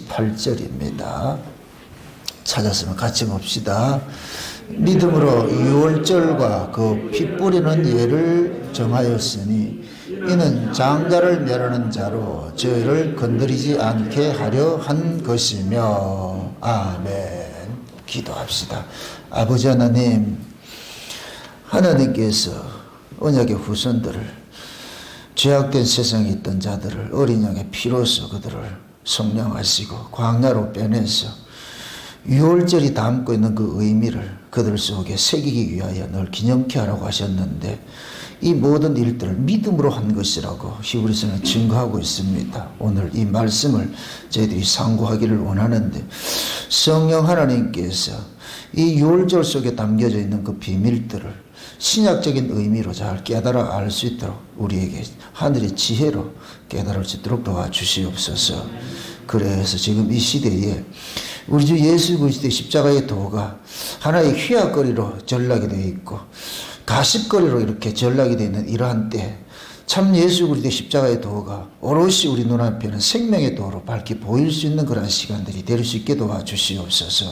38절입니다. 찾았으면 같이 봅시다. 믿음으로 유월절과 그 피 뿌리는 예를 정하였으니 이는 장자를 멸하는 자로 저희를 건드리지 않게 하려 한 것이며. 아멘. 기도합시다. 아버지 하나님, 하나님께서 언약의 후손들을, 죄악된 세상에 있던 자들을 어린 양의 피로써 그들을 성령하시고 광야로 빼내서 유월절이 담고 있는 그 의미를 그들 속에 새기기 위하여 늘 기념케 하라고 하셨는데, 이 모든 일들을 믿음으로 한 것이라고 히브리서는 증거하고 있습니다. 오늘 이 말씀을 저희들이 상고하기를 원하는데, 성령 하나님께서 이 유월절 속에 담겨져 있는 그 비밀들을 신약적인 의미로 잘 깨달아 알 수 있도록 우리에게 하늘의 지혜로 깨달을 수 있도록 도와주시옵소서. 그래서 지금 이 시대에 우리 주 예수 그리스도의 십자가의 도가 하나의 휘약거리로 전락이 되어 있고 가십거리로 이렇게 전락이 되어 있는 이러한 때, 참 예수 그리스도의 십자가의 도가 오롯이 우리 눈앞에는 생명의 도로 밝게 보일 수 있는 그런 시간들이 될 수 있게 도와주시옵소서.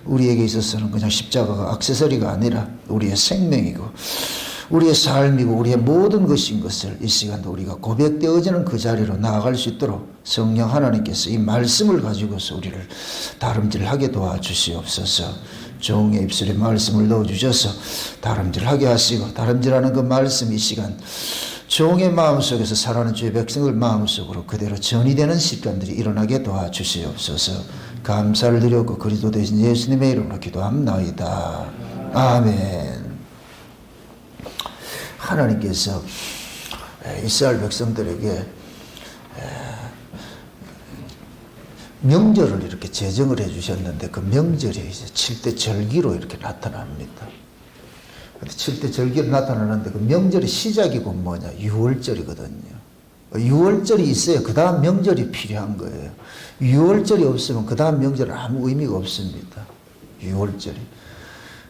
우리에게 있어서는 그냥 십자가가 액세서리가 아니라 우리의 생명이고 우리의 삶이고 우리의 모든 것인 것을 이 시간도 우리가 고백되어지는 그 자리로 나아갈 수 있도록 성령 하나님께서 이 말씀을 가지고서 우리를 다름질하게 도와주시옵소서. 종의 입술에 말씀을 넣어주셔서 다름질하게 하시고, 다름질하는 그 말씀 이 시간 종의 마음속에서 살아가는 주의 백성들 마음속으로 그대로 전이되는 시간들이 일어나게 도와주시옵소서. 감사를 드렸고 그리스도 대신 예수님의 이름으로 기도합나이다. 아멘. 하나님께서 이스라엘 백성들에게 명절을 이렇게 제정을 해주셨는데, 그 명절이 이제 7대 절기로 이렇게 나타납니다. 7대 절기로 나타나는데 그 명절의 시작이고 뭐냐? 6월절이거든요. 6월절이 있어야 그 다음 명절이 필요한 거예요. 6월절이 없으면 그 다음 명절은 아무 의미가 없습니다. 6월절이.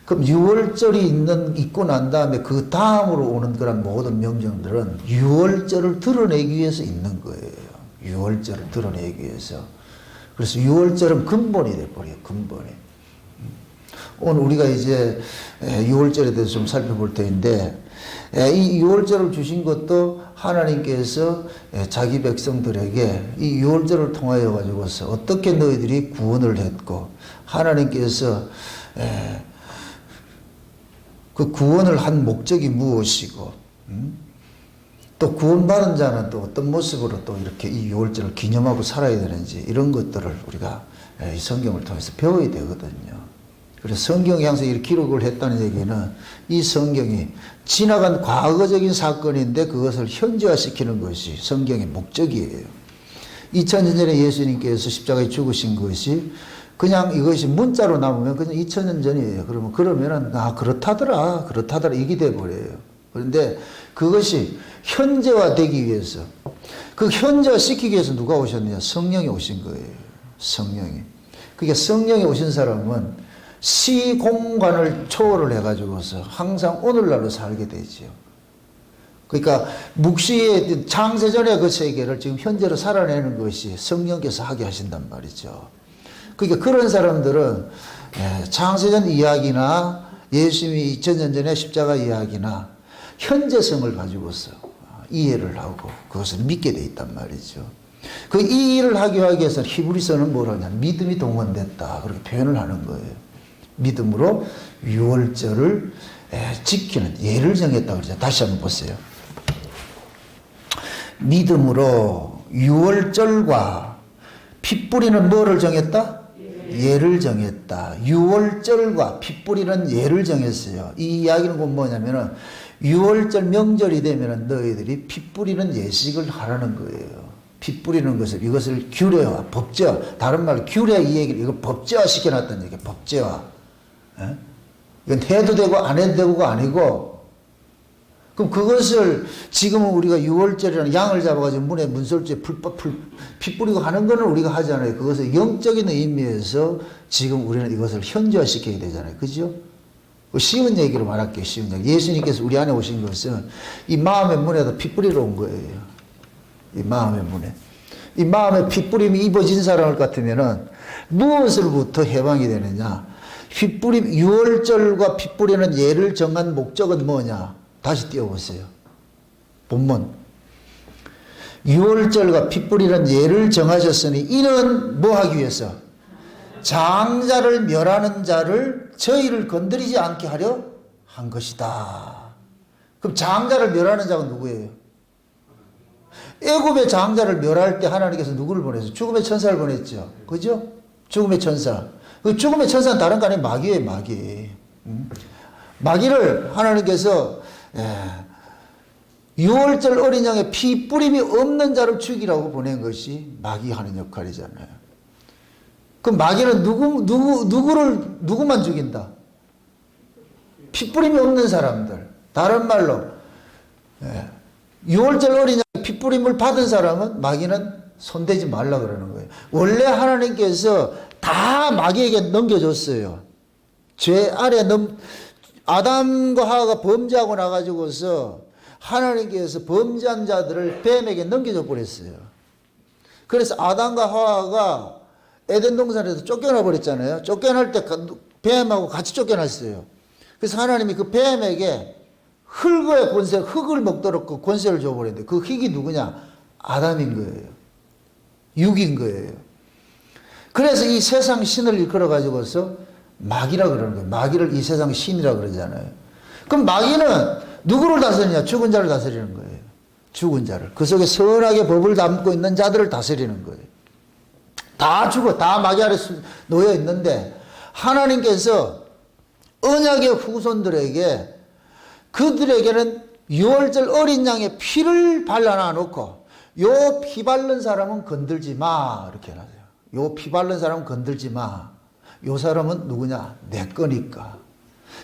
그럼 6월절이 있고 난 다음에 그 다음으로 오는 그런 모든 명절들은 6월절을 드러내기 위해서 있는 거예요. 6월절을 드러내기 위해서. 그래서 6월절은 근본이 돼버려요. 근본이. 오늘 우리가 이제 6월절에 대해서 좀 살펴볼 텐데, 이 6월절을 주신 것도 하나님께서 자기 백성들에게 이 6월절을 통하여 가지고서 어떻게 너희들이 구원을 했고, 하나님께서 그 구원을 한 목적이 무엇이고, 또 구원받은 자는 또 어떤 모습으로 또 이렇게 이 6월절을 기념하고 살아야 되는지, 이런 것들을 우리가 이 성경을 통해서 배워야 되거든요. 그래서 성경이 항상 이렇게 기록을 했다는 얘기는 이 성경이 지나간 과거적인 사건인데 그것을 현재화시키는 것이 성경의 목적이에요. 2000년 전에 예수님께서 십자가에 죽으신 것이 그냥 이것이 문자로 남으면 그냥 2000년 전이에요. 그러면은 그렇다더라 이게 돼버려요. 그런데 그것이 현재화되기 위해서, 그 현재화시키기 위해서 누가 오셨느냐? 성령이 오신 거예요. 성령이. 그러니까 성령이 오신 사람은 시공간을 초월을 해가지고서 항상 오늘날로 살게 되죠. 그러니까 묵시의 창세전의 그 세계를 지금 현재로 살아내는 것이 성령께서 하게 하신단 말이죠. 그러니까 그런 사람들은 창세전 이야기나 예수님이 2000년 전의 십자가 이야기나 현재성을 가지고서 이해를 하고 그것을 믿게 돼 있단 말이죠. 그 이해를 하기 위해서 히브리서는 뭐라냐? 믿음이 동원됐다. 그렇게 표현을 하는 거예요. 믿음으로 유월절을 지키는 예를 정했다 그러죠. 다시 한번 보세요. 믿음으로 유월절과 피 뿌리는 뭐를 정했다? 예를 정했다. 유월절과 피 뿌리는 예를 정했어요. 이 이야기는 뭐냐면은 유월절 명절이 되면은 너희들이 피 뿌리는 예식을 하라는 거예요. 피 뿌리는 것을, 이것을 규례화, 법제화, 다른 말로 규례 이 얘기를, 이거 법제화 시켜놨다는 얘기예요. 법제화. 이건 해도 되고 안 해도 되고가 아니고, 그럼 그것을 지금은 우리가 유월절이라는 양을 잡아가지고 문에 문설주에 피 뿌리고 하는 거는 우리가 하잖아요. 그것을 영적인 의미에서 지금 우리는 이것을 현지화시켜야 되잖아요. 그죠? 쉬운 얘기로 말할게요. 쉬운 얘기. 예수님께서 우리 안에 오신 것은 이 마음의 문에다 피 뿌리러 온 거예요. 이 마음의 문에. 이 마음에 핏부림이 입어진 사람을 같으면은 무엇으로부터 해방이 되느냐? 핏부림, 6월절과 핏부리는 예를 정한 목적은 뭐냐? 다시 띄워보세요. 본문. 6월절과 핏부리는 예를 정하셨으니 이는 뭐 하기 위해서? 장자를 멸하는 자를 저희를 건드리지 않게 하려 한 것이다. 그럼 장자를 멸하는 자가 누구예요? 애굽의 장자를 멸할 때 하나님께서 누구를 보냈어요? 죽음의 천사를 보냈죠. 그죠? 죽음의 천사. 그 죽음의 천사는 다른 거 아니에요? 마귀예요, 마귀. 마귀를 하나님께서 6월절 어린 양의 피 뿌림이 없는 자를 죽이라고 보낸 것이 마귀 하는 역할이잖아요. 그럼 마귀는 누구만 죽인다? 피 뿌림이 없는 사람들. 다른 말로 6월절 어린 양의 피 뿌림을 받은 사람은 마귀는 손대지 말라 그러는 거예요. 원래 하나님께서 다 마귀에게 넘겨줬어요. 죄 아래 아담과 하와가 범죄하고 나가지고서 하나님께서 범죄한 자들을 뱀에게 넘겨줘 버렸어요. 그래서 아담과 하와가 에덴 동산에서 쫓겨나 버렸잖아요. 쫓겨날 때 뱀하고 같이 쫓겨났어요. 그래서 하나님이 그 뱀에게 흙의 권세, 흙을 먹도록 그 권세를 줘버렸는데 그 흙이 누구냐? 아담인 거예요. 육인 거예요. 그래서 이 세상 신을 일컬어 가지고서 마귀라 그러는 거예요. 마귀를 이 세상 신이라 그러잖아요. 그럼 마귀는 누구를 다스리냐? 죽은 자를 다스리는 거예요. 죽은 자를. 그 속에 선하게 법을 담고 있는 자들을 다스리는 거예요. 다 죽어. 다 마귀 아래 놓여 있는데 하나님께서 언약의 후손들에게 그들에게는 6월절 어린 양의 피를 발라놔 놓고 요 피 바른 사람은 건들지 마 이렇게 해놨어요. 요 피 바른 사람은 건들지 마. 요 사람은 누구냐? 내 거니까.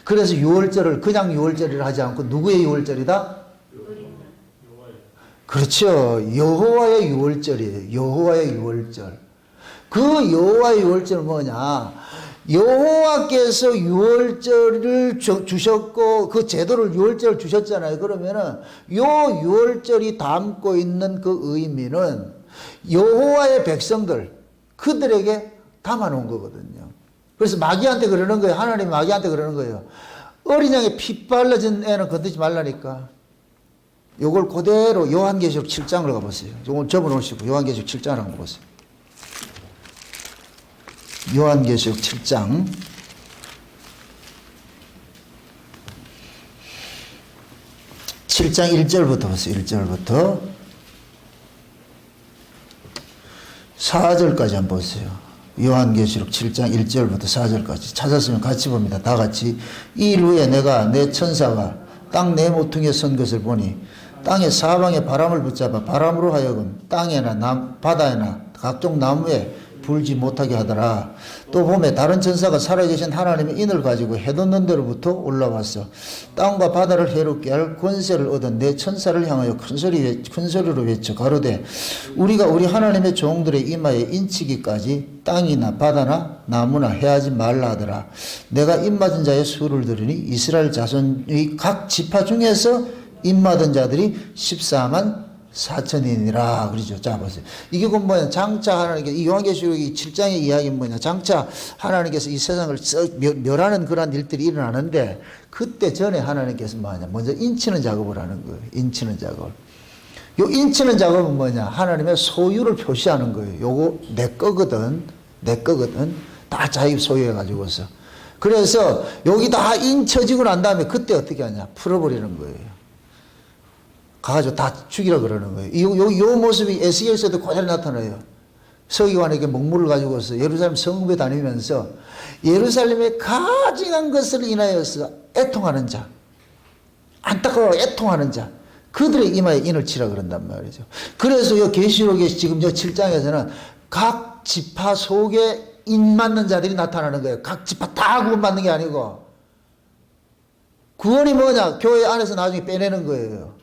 그래서 6월절을 그냥 6월절이라 하지 않고 누구의 6월절이다? 그렇죠. 여호와의 6월절이에요. 여호와의 6월절. 그 여호와의 6월절은 뭐냐? 여호와께서 6월절을 주셨고 그 제도를 6월절을 주셨잖아요. 그러면은 요 6월절이 담고 있는 그 의미는 여호와의 백성들 그들에게 담아놓은 거거든요. 그래서 마귀한테 그러는 거예요. 하나님이 마귀한테 그러는 거예요. 어린 양의 피 발라진 애는 건드지 말라니까. 요걸 그대로 요한계시록 7장을 가보세요. 요걸 접어놓으시고 요한계시록 7장을 한번 보세요. 요한계시록 7장 7장 1절부터 보세요. 1절부터 4절까지 한번 보세요. 요한계시록 7장 1절부터 4절까지 찾았으면 같이 봅니다. 다 같이. 이 일 후에 내가 내 천사가 땅 네 모퉁이에 선 것을 보니 땅의 사방에 바람을 붙잡아 바람으로 하여금 땅에나 바다에나 각종 나무에 불지 못하게 하더라. 또 봄에 다른 천사가 살아계신 하나님의 인을 가지고 해돋는 데로부터 올라와서 땅과 바다를 해롭게 할 권세를 얻은 내 천사를 향하여 큰 소리로 외쳐 가로되 우리가 우리 하나님의 종들의 이마에 인치기까지 땅이나 바다나 나무나 해하지 말라 하더라. 내가 입맞은 자의 수를 들으니 이스라엘 자손의 각 지파 중에서 입맞은 자들이 14만 4천이니라 그러죠. 자 보세요. 이게 뭐냐? 장차 하나님께서 이 요한계시록이 7장의 이야기는 뭐냐? 장차 하나님께서 이 세상을 멸하는 그러한 일들이 일어나는데 그때 전에 하나님께서 뭐냐? 먼저 인치는 작업을 하는 거예요. 인치는 작업. 요 인치는 작업은 뭐냐? 하나님의 소유를 표시하는 거예요. 요거 내 거거든. 내 거거든. 다 자기 소유해 가지고서. 그래서 여기 다 인쳐지고 난 다음에 그때 어떻게 하냐? 풀어버리는 거예요. 가가지고 다 죽이라 그러는 거예요. 요 모습이 에스겔서도 그대로 나타나요. 서기관에게 먹물을 가지고서 예루살렘 성읍에 다니면서 예루살렘에 가증한 것을 인하여서 애통하는 자, 안타까워 애통하는 자, 그들의 이마에 인을 치라 그런단 말이죠. 그래서 요 계시록의 지금 요 7장에서는 각 지파 속에 인 맞는 자들이 나타나는 거예요. 각 지파 다 구원받는 게 아니고 구원이 뭐냐? 교회 안에서 나중에 빼내는 거예요.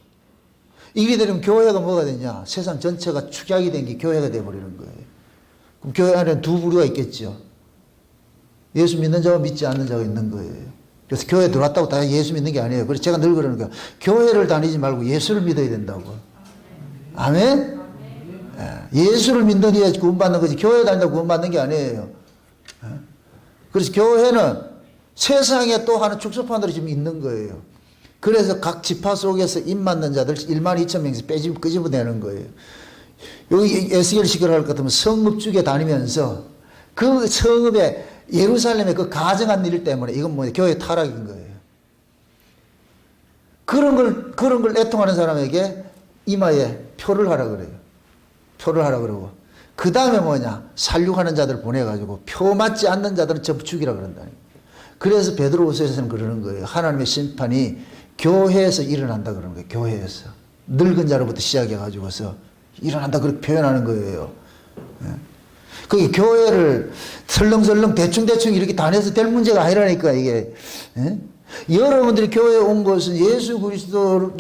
이게 되면 교회가 뭐가 되냐? 세상 전체가 축약이 된 게 교회가 돼버리는 거예요. 그럼 교회 안에는 두 부류가 있겠죠. 예수 믿는 자와 믿지 않는 자가 있는 거예요. 그래서 교회에 들어왔다고 다 예수 믿는 게 아니에요. 그래서 제가 늘 그러는 거예요. 교회를 다니지 말고 예수를 믿어야 된다고. 아멘? 예수를 믿는 이에 구원받는 거지 교회 다닌다고 구원받는 게 아니에요. 그래서 교회는 세상에 또 하는 축소판들이 지금 있는 거예요. 그래서 각 지파 속에서 입 맞는 자들 1만 2천 명에서 끄집어내는 거예요. 여기 에스겔 시기를 할 것 같으면 성읍 쪽에 다니면서 그 성읍에 예루살렘의 그 가정한 일 때문에 이건 뭐냐 교회 타락인 거예요. 그런 걸 애통하는 사람에게 이마에 표를 하라 그래요. 표를 하라 그러고 그 다음에 뭐냐 살육하는 자들 보내가지고 표 맞지 않는 자들은 전부 죽이라 그런다니까. 그래서 베드로후서에서는 그러는 거예요. 하나님의 심판이 교회에서 일어난다 그러는 거예요. 교회에서 늙은 자로부터 시작해가지고서 일어난다 그렇게 표현하는 거예요. 그게 교회를 설렁설렁 대충대충 이렇게 다녀서 될 문제가 아니라니까 이게. 여러분들이 교회에 온 것은 예수 그리스도를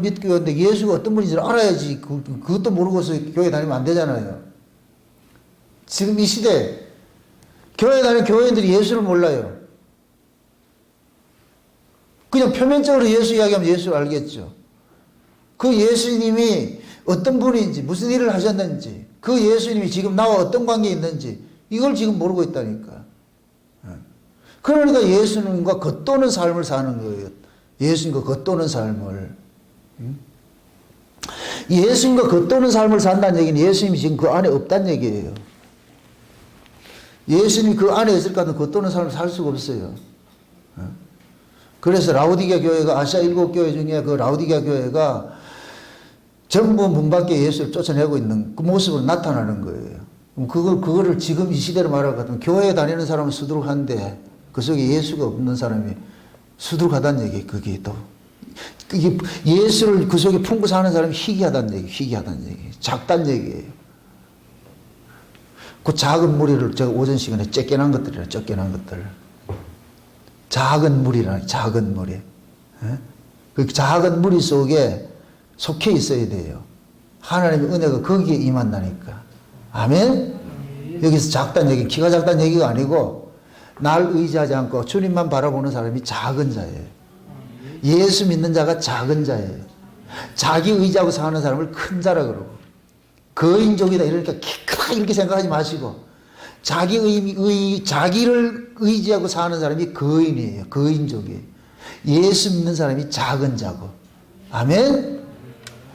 믿기 위한데 예수가 어떤 분인지 알아야지. 그것도 모르고서 교회 다니면 안 되잖아요. 지금 이 시대 교회 다니는 교회인들이 예수를 몰라요. 그냥 표면적으로 예수 이야기하면 예수를 알겠죠. 그 예수님이 어떤 분인지 무슨 일을 하셨는지 그 예수님이 지금 나와 어떤 관계에 있는지 이걸 지금 모르고 있다니까. 그러니까 예수님과 겉도는 삶을 사는 거예요. 예수님과 겉도는 삶을. 예수님과 겉도는 삶을 산다는 얘기는 예수님이 지금 그 안에 없다는 얘기예요. 예수님이 그 안에 있을 것 같은 겉도는 삶을 살 수가 없어요. 그래서 라오디게아 교회가 아시아 7교회 중에 그 라오디게아 교회가 전부 문 밖에 예수를 쫓아내고 있는 그 모습으로 나타나는 거예요. 그거를 지금 이 시대로 말할 것 같으면 교회에 다니는 사람은 수두룩한데 그 속에 예수가 없는 사람이 수두룩하다는 얘기, 그게 또. 이게 예수를 그 속에 품고 사는 사람이 희귀하다는 얘기, 작다는 얘기예요. 그 작은 무리를 제가 오전 시간에 쫓겨난 것들이라, 쫓겨난 것들. 작은 무리라, 작은 무리. 그 작은 무리 속에 속해 있어야 돼요. 하나님의 은혜가 거기에 임한다니까. 아멘? 여기서 작다는 얘기, 키가 작다는 얘기가 아니고 날 의지하지 않고 주님만 바라보는 사람이 작은 자예요. 예수 믿는 자가 작은 자예요. 자기 의지하고 사는 사람을 큰 자라 그러고 거인족이다 이러니까 키 크다 이렇게 생각하지 마시고 자기를 의지하고 사는 사람이 거인이에요. 거인족이에요. 예수 믿는 사람이 작은 자고. 아멘?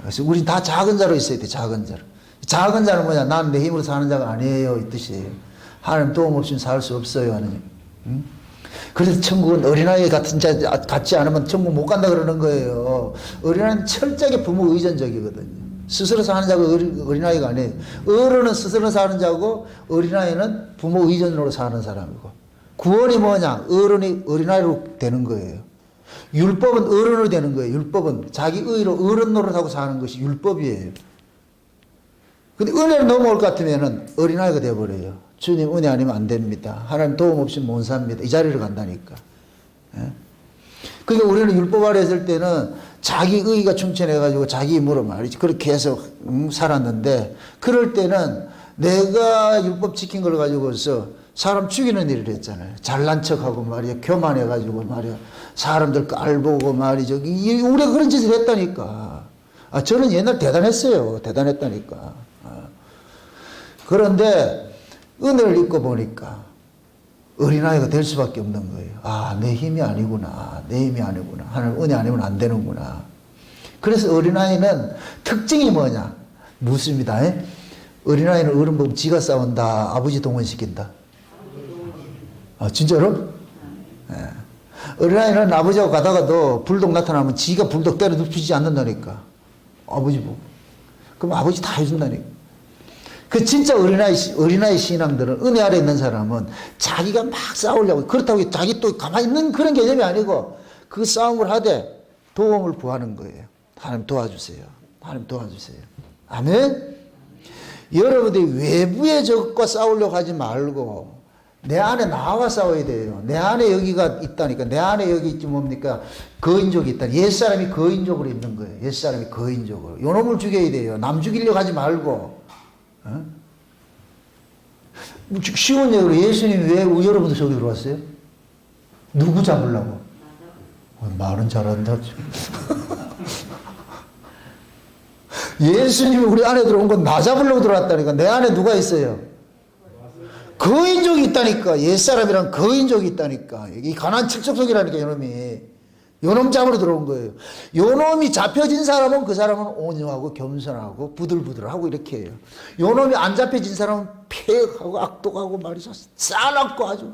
그래서 우린 다 작은 자로 있어야 돼. 작은 자로. 작은 자는 뭐냐? 나는 내 힘으로 사는 자가 아니에요. 이 뜻이에요. 하나님 도움 없이는 살 수 없어요. 하는. 그래서 천국은 어린아이 같지 않으면 천국 못 간다 그러는 거예요. 어린아이는 철저하게 부모 의존적이거든요. 스스로 사는 자가 어린아이가 아니에요. 어른은 스스로 사는 자고 어린아이는 부모 의존으로 사는 사람이고. 구원이 뭐냐? 어른이 어린아이로 되는 거예요. 율법은 어른으로 되는 거예요. 율법은 자기 의로 어른 노릇하고 사는 것이 율법이에요. 근데 은혜를 넘어올 것 같으면은 어린아이가 되어버려요. 주님 은혜 아니면 안 됩니다. 하나님 도움 없이 못 삽니다. 이 자리를 간다니까. 그러니까 우리는 율법 아래 있을 때는 자기 의가 충천해가지고 자기 힘으로 말이지. 그렇게 해서 살았는데 그럴 때는 내가 율법 지킨 걸 가지고서 사람 죽이는 일을 했잖아요. 잘난 척하고 말이야. 교만해가지고 말이야. 사람들 깔보고 말이죠. 우리가 그런 짓을 했다니까. 저는 옛날 대단했어요. 대단했다니까. 그런데 은혜를 입고 보니까 어린아이가 될 수밖에 없는 거예요. 내 힘이 아니구나. 내 힘이 아니구나. 하나님 은혜 아니면 안 되는구나. 그래서 어린아이는 특징이 뭐냐? 묻습니다. 어린아이는 어른 보면 지가 싸운다. 아버지 동원시킨다. 진짜로? 어린아이는 아버지하고 가다가도 불독 나타나면 지가 불독 때려 눕히지 않는다니까. 아버지 보고. 그럼 아버지 다 해준다니까. 그 진짜 어린아이 신앙들은 은혜 아래 있는 사람은 자기가 막 싸우려고 그렇다고 자기 또 가만히 있는 그런 개념이 아니고 그 싸움을 하되 도움을 구하는 거예요. 하나님 도와주세요. 하나님 도와주세요. 아멘? 여러분들이 외부의 적과 싸우려고 하지 말고 내 안에 나와 싸워야 돼요. 내 안에 여기가 있다니까. 내 안에 여기 있지 뭡니까? 거인족이 있다. 옛사람이 거인족으로 있는 거예요. 옛사람이 거인족으로. 요놈을 죽여야 돼요. 남 죽이려고 하지 말고. 쉬운 얘기로 예수님이 왜 여러분들 저기 들어왔어요? 누구 잡으려고? 말은 잘한다. 예수님이 우리 안에 들어온 건 나 잡으려고 들어왔다니까. 내 안에 누가 있어요? 거인족이 있다니까. 옛사람이란 거인족이 있다니까. 이 가나안 칠족속이라니까, 요놈이. 요놈 잡으러 들어온 거예요. 요놈이 잡혀진 사람은 그 사람은 온유하고 겸손하고 부들부들하고 이렇게 해요. 요놈이 안 잡혀진 사람은 폐역하고 악독하고 말이죠. 싸납고 아주.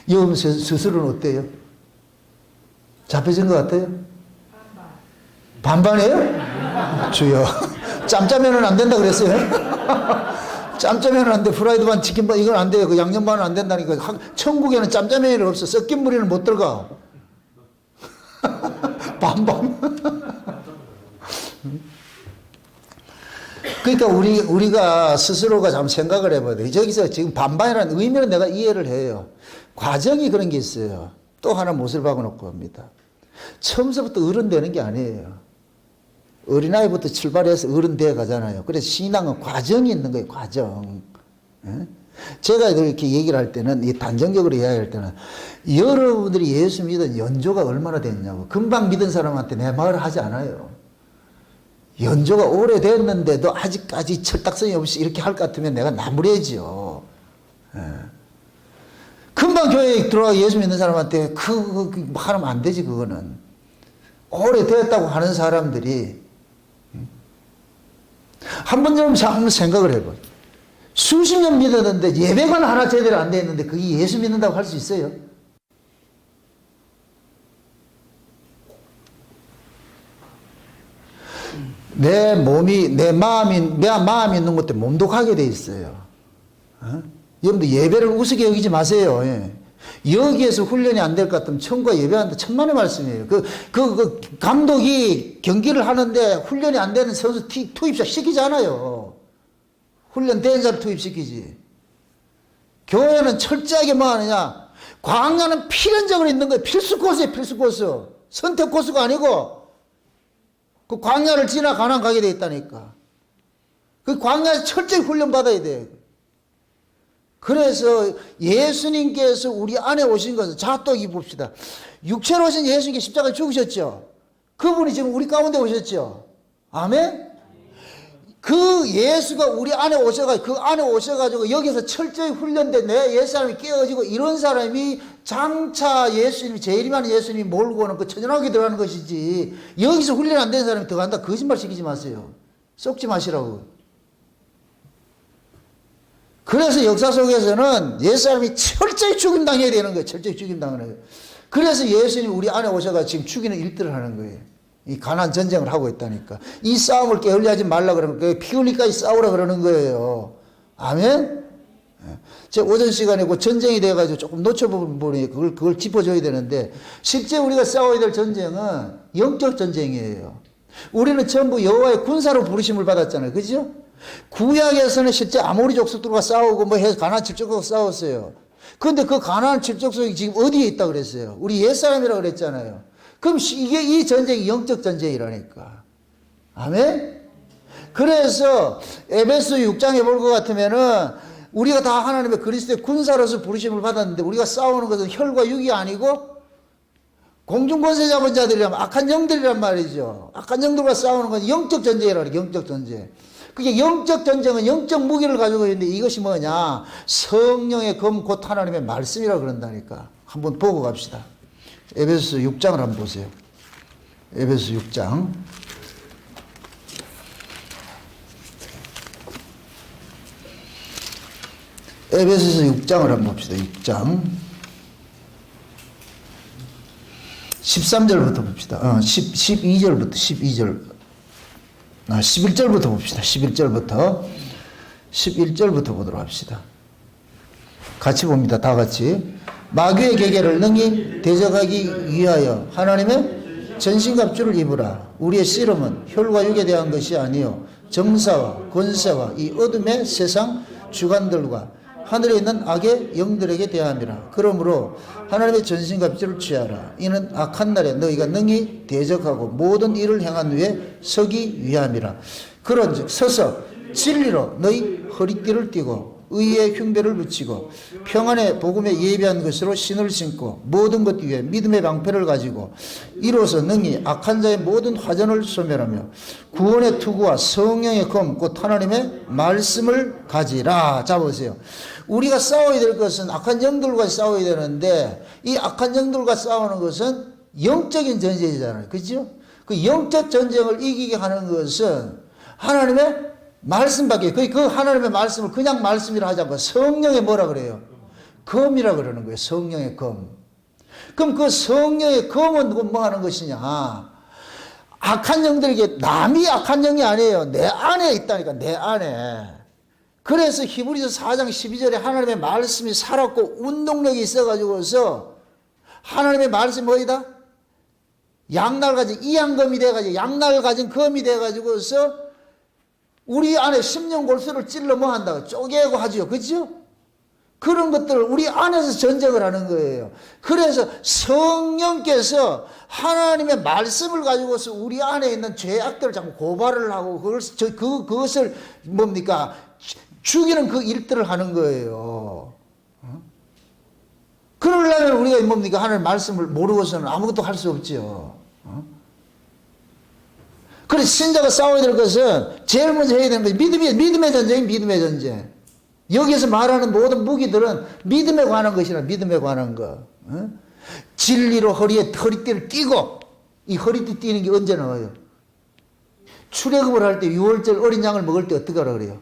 여러분 스스로는 어때요? 잡혀진 것 같아요? 반반이에요? 주여. 짬짜면은 안 된다 그랬어요? 짬짜면은 안 돼. 프라이드반 치킨반 이건 안 돼요. 그 양념반은 안 된다니까. 천국에는 짬짜면이 없어. 섞인 무리는 못 들어가. 반반. 그러니까 우리가 스스로가 좀 생각을 해봐야 돼. 저기서 지금 반반이라는 의미는 내가 이해를 해요. 과정이 그런 게 있어요. 또 하나 못을 박아놓고 합니다. 처음서부터 어른 되는 게 아니에요. 어린아이부터 출발해서 어른 되어 가잖아요. 그래서 신앙은 과정이 있는 거예요. 과정. 제가 이렇게 얘기를 할 때는, 이 단정적으로 이야기할 때는, 여러분들이 예수 믿은 연조가 얼마나 됐냐고. 금방 믿은 사람한테 내 말을 하지 않아요. 연조가 오래됐는데도 아직까지 철딱선이 없이 이렇게 할 것 같으면 내가 나무래지요. 금방 교회에 들어와 예수 믿는 사람한테 하면 안 되지, 그거는. 오래됐다고 하는 사람들이, 한번 한번 생각을 해봐요. 수십 년 믿었는데 예배관 하나 제대로 안 돼 있는데 그게 예수 믿는다고 할 수 있어요? 내 마음이 있는 것도 몸독하게 돼 있어요. 여러분들 예배를 우습게 여기지 마세요. 여기에서 훈련이 안 될 것 같으면 천국과 예배한다 천만의 말씀이에요. 그 감독이 경기를 하는데 훈련이 안 되는 선수 투입시키지 않아요. 훈련된 자를 투입시키지. 교회는 철저하게 뭐 하느냐. 광야는 필연적으로 있는 거예요. 필수 코스예요. 필수 코스. 선택 코스가 아니고 그 광야를 지나 가나안 가게 돼 있다니까. 그 광야에서 철저히 훈련 받아야 돼요. 그래서 예수님께서 우리 안에 오신 것은, 자, 또 이 봅시다. 육체로 오신 예수님께 십자가에 죽으셨죠. 그분이 지금 우리 가운데 오셨죠. 아멘? 그 예수가 우리 안에 오셔가지고, 그 안에 오셔가지고 여기서 철저히 훈련된 내 옛사람이 깨어지고 이런 사람이 장차 예수님이, 재림하는 예수님이 몰고 오는 그 천연하게 들어가는 것이지, 여기서 훈련 안 된 사람이 들어간다. 거짓말 시키지 마세요. 썩지 마시라고. 그래서 역사 속에서는 옛사람이 철저히 죽임당해야 되는 거예요. 철저히 죽임당하는 거예요. 그래서 예수님이 우리 안에 오셔서 지금 죽이는 일들을 하는 거예요. 이 가나안 전쟁을 하고 있다니까. 이 싸움을 게을리하지 말라 그러는 거예요. 피 흘리까지 싸우라 그러는 거예요. 아멘? 제가 오전 시간에 그 전쟁이 돼가지고 조금 놓쳐본 부분이 그걸 짚어줘야 되는데, 실제 우리가 싸워야 될 전쟁은 영적 전쟁이에요. 우리는 전부 여호와의 군사로 부르심을 받았잖아요. 그죠? 구약에서는 실제 아모리 족속들과 싸우고 뭐 해서 가나안 칠족속과 싸웠어요. 그런데 그 가나안 칠족속이 지금 어디에 있다 그랬어요? 우리 옛사람이라고 그랬잖아요. 그럼 이 전쟁이 영적 전쟁이라니까. 아멘? 그래서 에베소 6장에 볼 것 같으면은 우리가 다 하나님의 그리스도의 군사로서 부르심을 받았는데, 우리가 싸우는 것은 혈과 육이 아니고 공중권세 잡은 자들이란, 악한 영들이란 말이죠. 악한 영들과 싸우는 건 영적 전쟁이라고. 영적 전쟁. 그게 영적 전쟁은 영적 무기를 가지고 있는데, 이것이 뭐냐? 성령의 검 곧 하나님의 말씀이라고 그런다니까. 한번 보고 갑시다. 에베소서 6장을 한번 보세요. 에베소서 6장. 에베소서 6장을 한번 봅시다. 6장. 13절부터 봅시다. 12절부터 12절. 11절부터 봅시다. 11절부터 보도록 합시다. 같이 봅니다. 다 같이. 마귀의 계계를 능히 대적하기 위하여 하나님의 전신갑주를 입으라. 우리의 씨름은 혈과 육에 대한 것이 아니요 정사와 권세와 이 어둠의 세상 주관들과 하늘에 있는 악의 영들에게 대함이라. 그러므로 하나님의 전신갑주를 취하라. 이는 악한 날에 너희가 능히 대적하고 모든 일을 행한 후에 서기 위함이라. 그런즉 서서 진리로 너희 허리띠를 띠고 의의 흉배를 붙이고 평안의 복음에 예비한 것으로 신을 신고 모든 것 위에 믿음의 방패를 가지고 이로써 능히 악한 자의 모든 화전을 소멸하며 구원의 투구와 성령의 검 곧 하나님의 말씀을 가지라. 자 보세요. 우리가 싸워야 될 것은 악한 영들과 싸워야 되는데 이 악한 영들과 싸우는 것은 영적인 전쟁이잖아요. 그렇죠? 그 영적 전쟁을 이기게 하는 것은 하나님의 말씀밖에, 그 하나님의 말씀을 그냥 말씀이라 하지 않고 성령의 뭐라 그래요? 검이라 그러는 거예요. 성령의 검. 그럼 그 성령의 검은 뭐 하는 것이냐? 악한 영들에게 남이 악한 영이 아니에요. 내 안에 있다니까, 내 안에. 그래서 히브리서 4장 12절에 하나님의 말씀이 살았고 운동력이 있어가지고서 하나님의 말씀이 뭐이다? 양날 가진 이양검이 돼가지고 양날 가진 검이 돼가지고서 우리 안에 심령골수를 찔러 뭐 한다고 쪼개고 하죠. 그죠? 그런 것들을 우리 안에서 전쟁을 하는 거예요. 그래서 성령께서 하나님의 말씀을 가지고서 우리 안에 있는 죄악들을 자꾸 고발을 하고 그것을 뭡니까? 죽이는 그 일들을 하는 거예요. 그러려면 우리가 뭡니까? 하나님의 말씀을 모르고서는 아무것도 할 수 없죠. 그래서 신자가 싸워야 될 것은 제일 먼저 해야 되는 것이 믿음의 전쟁이 믿음의 전쟁. 여기에서 말하는 모든 무기들은 믿음에 관한 것이라 믿음에 관한 거. 진리로 허리띠를 띠고 이 허리띠 띠는 게 언제 나와요? 출애굽을 할 때 6월절 어린 양을 먹을 때 어떻게 하라 그래요?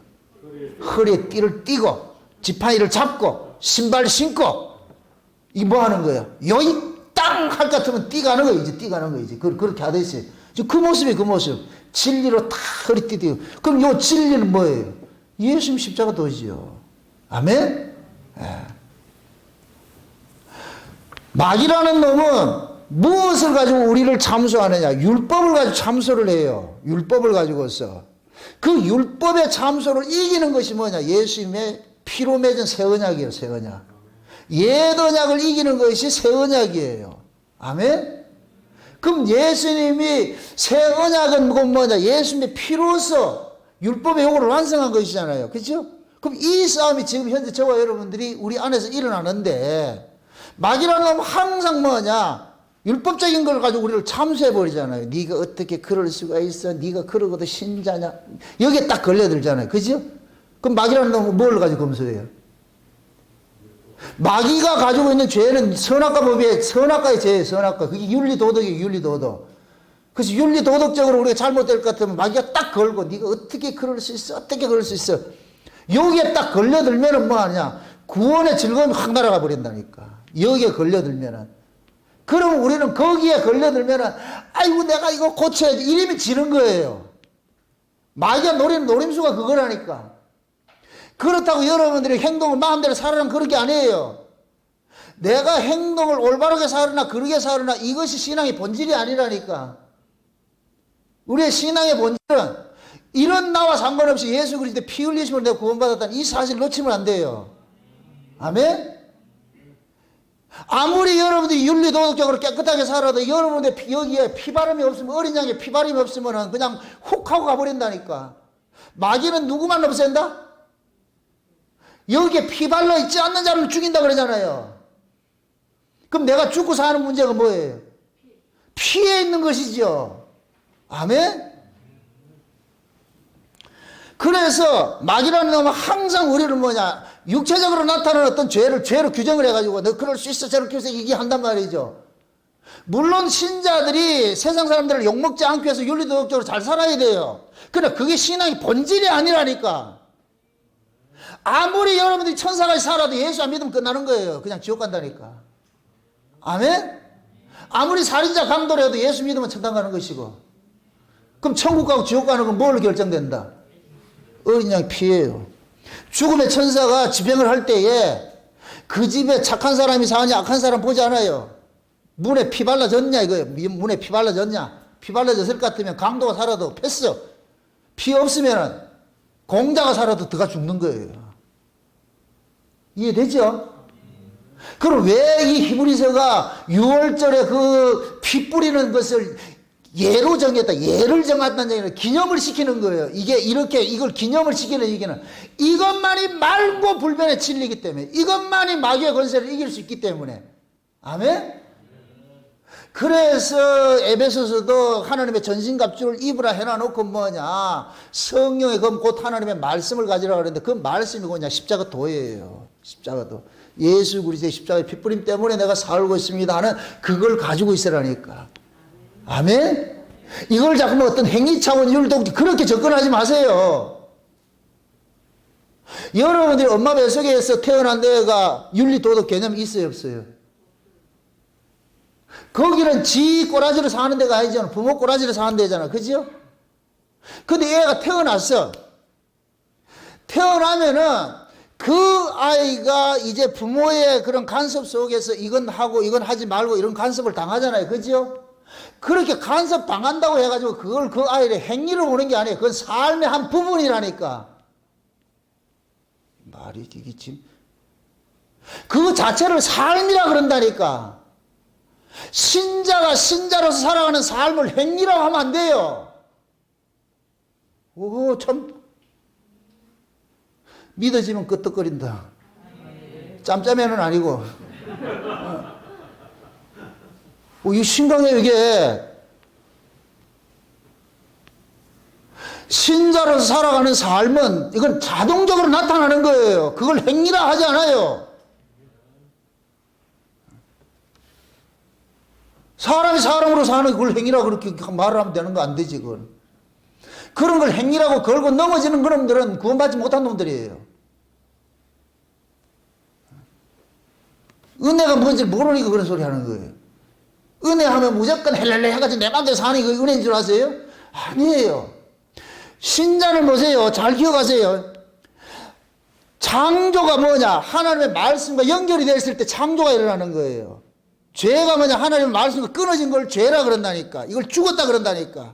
허리에 띠를 띠고 지팡이를 잡고 신발 신고 이게 뭐 하는 거예요? 여기 땅 할 것 같으면 띠가는 거예요. 이제 띠가는 거예요. 그렇게 하듯이 있어요. 그 모습이 그 모습. 진리로 다 허리띠 띠고. 그럼 요 진리는 뭐예요? 예수님 십자가 도지요. 아멘? 예. 마귀라는 놈은 무엇을 가지고 우리를 참소하느냐? 율법을 가지고 참소를 해요. 율법을 가지고서. 그 율법의 참소를 이기는 것이 뭐냐? 예수님의 피로 맺은 새 언약이에요. 새 언약. 옛 언약을 이기는 것이 새 언약이에요. 아멘? 그럼 예수님이 새 언약은 뭐냐? 예수님의 피로서 율법의 요구를 완성한 것이잖아요. 그렇죠? 그럼 이 싸움이 지금 현재 저와 여러분들이 우리 안에서 일어나는데 마귀라는 놈은 항상 뭐냐? 율법적인 걸 가지고 우리를 참수해 버리잖아요. 네가 어떻게 그럴 수가 있어? 네가 그러고도 신자냐? 여기에 딱 걸려들잖아요. 그죠? 그럼 마귀라는 놈은 뭘 가지고 검소해요? 마귀가 가지고 있는 죄는 선악과 법의 선악과의 죄예요. 선악과. 그게 윤리도덕이에요. 윤리도덕. 그래서 윤리도덕적으로 우리가 잘못될 것 같으면 마귀가 딱 걸고 네가 어떻게 그럴 수 있어? 어떻게 그럴 수 있어? 여기에 딱 걸려들면은 뭐 하냐? 구원의 즐거움이 확 날아가 버린다니까. 여기에 걸려들면은. 그럼 우리는 거기에 걸려들면은 아이고 내가 이거 고쳐야지 이러면 지는 거예요. 마귀가 노리는 노림수가 그거라니까. 그렇다고 여러분들이 행동을 마음대로 살으라는 그런 게 아니에요. 내가 행동을 올바르게 살으나 그르게 살으나 이것이 신앙의 본질이 아니라니까. 우리의 신앙의 본질은 이런 나와 상관없이 예수 그리스도의 피 흘리심을 내가 구원받았다는 이 사실 놓치면 안 돼요. 아멘? 아무리 여러분들이 윤리도덕적으로 깨끗하게 살아도 여러분의 여기에 피바람이 없으면 어린 양에 피바람이 없으면 그냥 훅 하고 가버린다니까. 마귀는 누구만 없앤다? 여기에 피 발라 있지 않는 자를 죽인다 그러잖아요. 그럼 내가 죽고 사는 문제가 뭐예요? 피에 있는 것이죠. 아멘? 그래서 마귀라는 놈은 항상 우리를 뭐냐? 육체적으로 나타나는 어떤 죄로 규정을 해가지고 너 그럴 수 있어 저렇게 해서 얘기한단 말이죠. 물론 신자들이 세상 사람들을 욕먹지 않기 위해서 윤리도덕적으로 잘 살아야 돼요. 그러나 그게 신앙의 본질이 아니라니까. 아무리 여러분들이 천사같이 살아도 예수 안 믿으면 끝나는 거예요. 그냥 지옥 간다니까. 아멘? 아무리 살인자 강도를 해도 예수 믿으면 천당 가는 것이고. 그럼 천국 가고 지옥 가는 건 뭘로 결정된다? 어린 양 피예요. 죽음의 천사가 집행을 할 때에 그 집에 착한 사람이 사느냐 악한 사람 보지 않아요. 문에 피 발라졌냐 이거예요. 문에 피 발라졌냐. 피 발라졌을 것 같으면 강도가 살아도 패스. 피 없으면 공자가 살아도 들어가 죽는 거예요. 이해되죠? 그럼 왜 이 히브리서가 6월절에 그 피 뿌리는 것을 예로 정했다. 예를 정했다는 얘기는 기념을 시키는 거예요. 이게 이렇게 이걸 기념을 시키는 얘기는 이것만이 말고 불변의 진리이기 때문에, 이것만이 마귀의 권세를 이길 수 있기 때문에. 아멘? 그래서 에베소서도 하나님의 전신갑주를 입으라 해놔놓고 뭐냐, 성령의 검 곧 하나님의 말씀을 가지라 그랬는데 그 말씀이 뭐냐, 십자가 도예요. 십자가도. 예수 그리스도의 십자가의 핏부림 때문에 내가 살고 있습니다 하는 그걸 가지고 있으라니까. 아멘? 이걸 자꾸 뭐 어떤 행위 차원 율동 그렇게 접근하지 마세요. 여러분들이 엄마 뱃속에서 태어난 데가 윤리 도덕 개념이 있어요, 없어요? 거기는 지 꼬라지로 사는 데가 아니잖아. 부모 꼬라지로 사는 데잖아. 그죠? 근데 얘가 태어났어. 태어나면은 그 아이가 이제 부모의 그런 간섭 속에서 이건 하고 이건 하지 말고 이런 간섭을 당하잖아요. 그죠? 그렇게 간섭 당한다고 해가지고 그걸 그 아이의 행위로 보는 게 아니에요. 그건 삶의 한 부분이라니까. 말이 이게 지금 그 자체를 삶이라 그런다니까. 신자가 신자로서 살아가는 삶을 행위라고 하면 안 돼요. 오, 참 믿어지면 끄떡거린다. 짬짬이는 아니고. 이게 심각해요, 이게. 신자로서 살아가는 삶은 이건 자동적으로 나타나는 거예요. 그걸 행위라 하지 않아요. 사람이 사람으로 사는 그걸 행위라고 그렇게 말을 하면 되는 거 안 되지, 그건. 그런 걸 행위라고 걸고 넘어지는 그놈들은 구원받지 못한 놈들이에요. 은혜가 뭔지 모르니까 그런 소리 하는 거예요. 은혜하면 무조건 헬렐레 해가지고 내 마음대로 사는 게 은혜인 줄 아세요? 아니에요. 신자를 보세요. 잘 기억하세요. 창조가 뭐냐? 하나님의 말씀과 연결이 됐을 때 창조가 일어나는 거예요. 죄가 뭐냐? 하나님의 말씀과 끊어진 걸 죄라 그런다니까. 이걸 죽었다 그런다니까.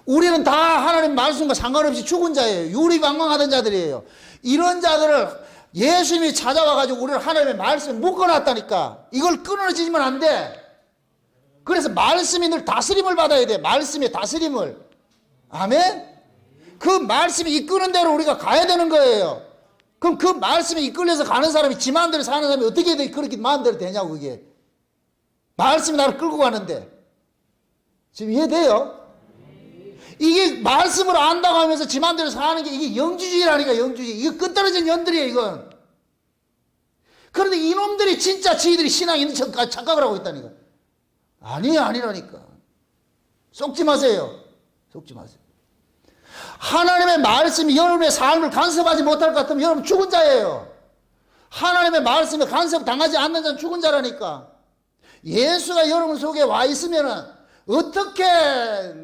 우리는 다 하나님 말씀과 상관없이 죽은 자예요. 유리방황하던 자들이에요. 이런 자들을 예수님이 찾아와가지고 우리를 하나님의 말씀에 묶어놨다니까. 이걸 끊어지면 안 돼. 그래서 말씀이 늘 다스림을 받아야 돼. 말씀의 다스림을. 아멘? 그 말씀이 이끄는 대로 우리가 가야 되는 거예요. 그럼 그 말씀에 이끌려서 가는 사람이 지 마음대로 사는 사람이 어떻게 그렇게 마음대로 되냐고, 그게. 말씀이 나를 끌고 가는데. 지금 이해돼요? 이게 말씀을 안다고 하면서 지 마음대로 사는 게 이게 영주주의라니까, 영주주의. 이거 끝떨어진 년들이에요, 이건. 그런데 이놈들이 진짜 지들이 신앙이 있는 척 착각을 하고 있다니까. 아니라니까. 속지 마세요. 속지 마세요. 하나님의 말씀이 여러분의 삶을 간섭하지 못할 것 같으면 여러분 죽은 자예요. 하나님의 말씀에 간섭 당하지 않는 자는 죽은 자라니까. 예수가 여러분 속에 와 있으면은 어떻게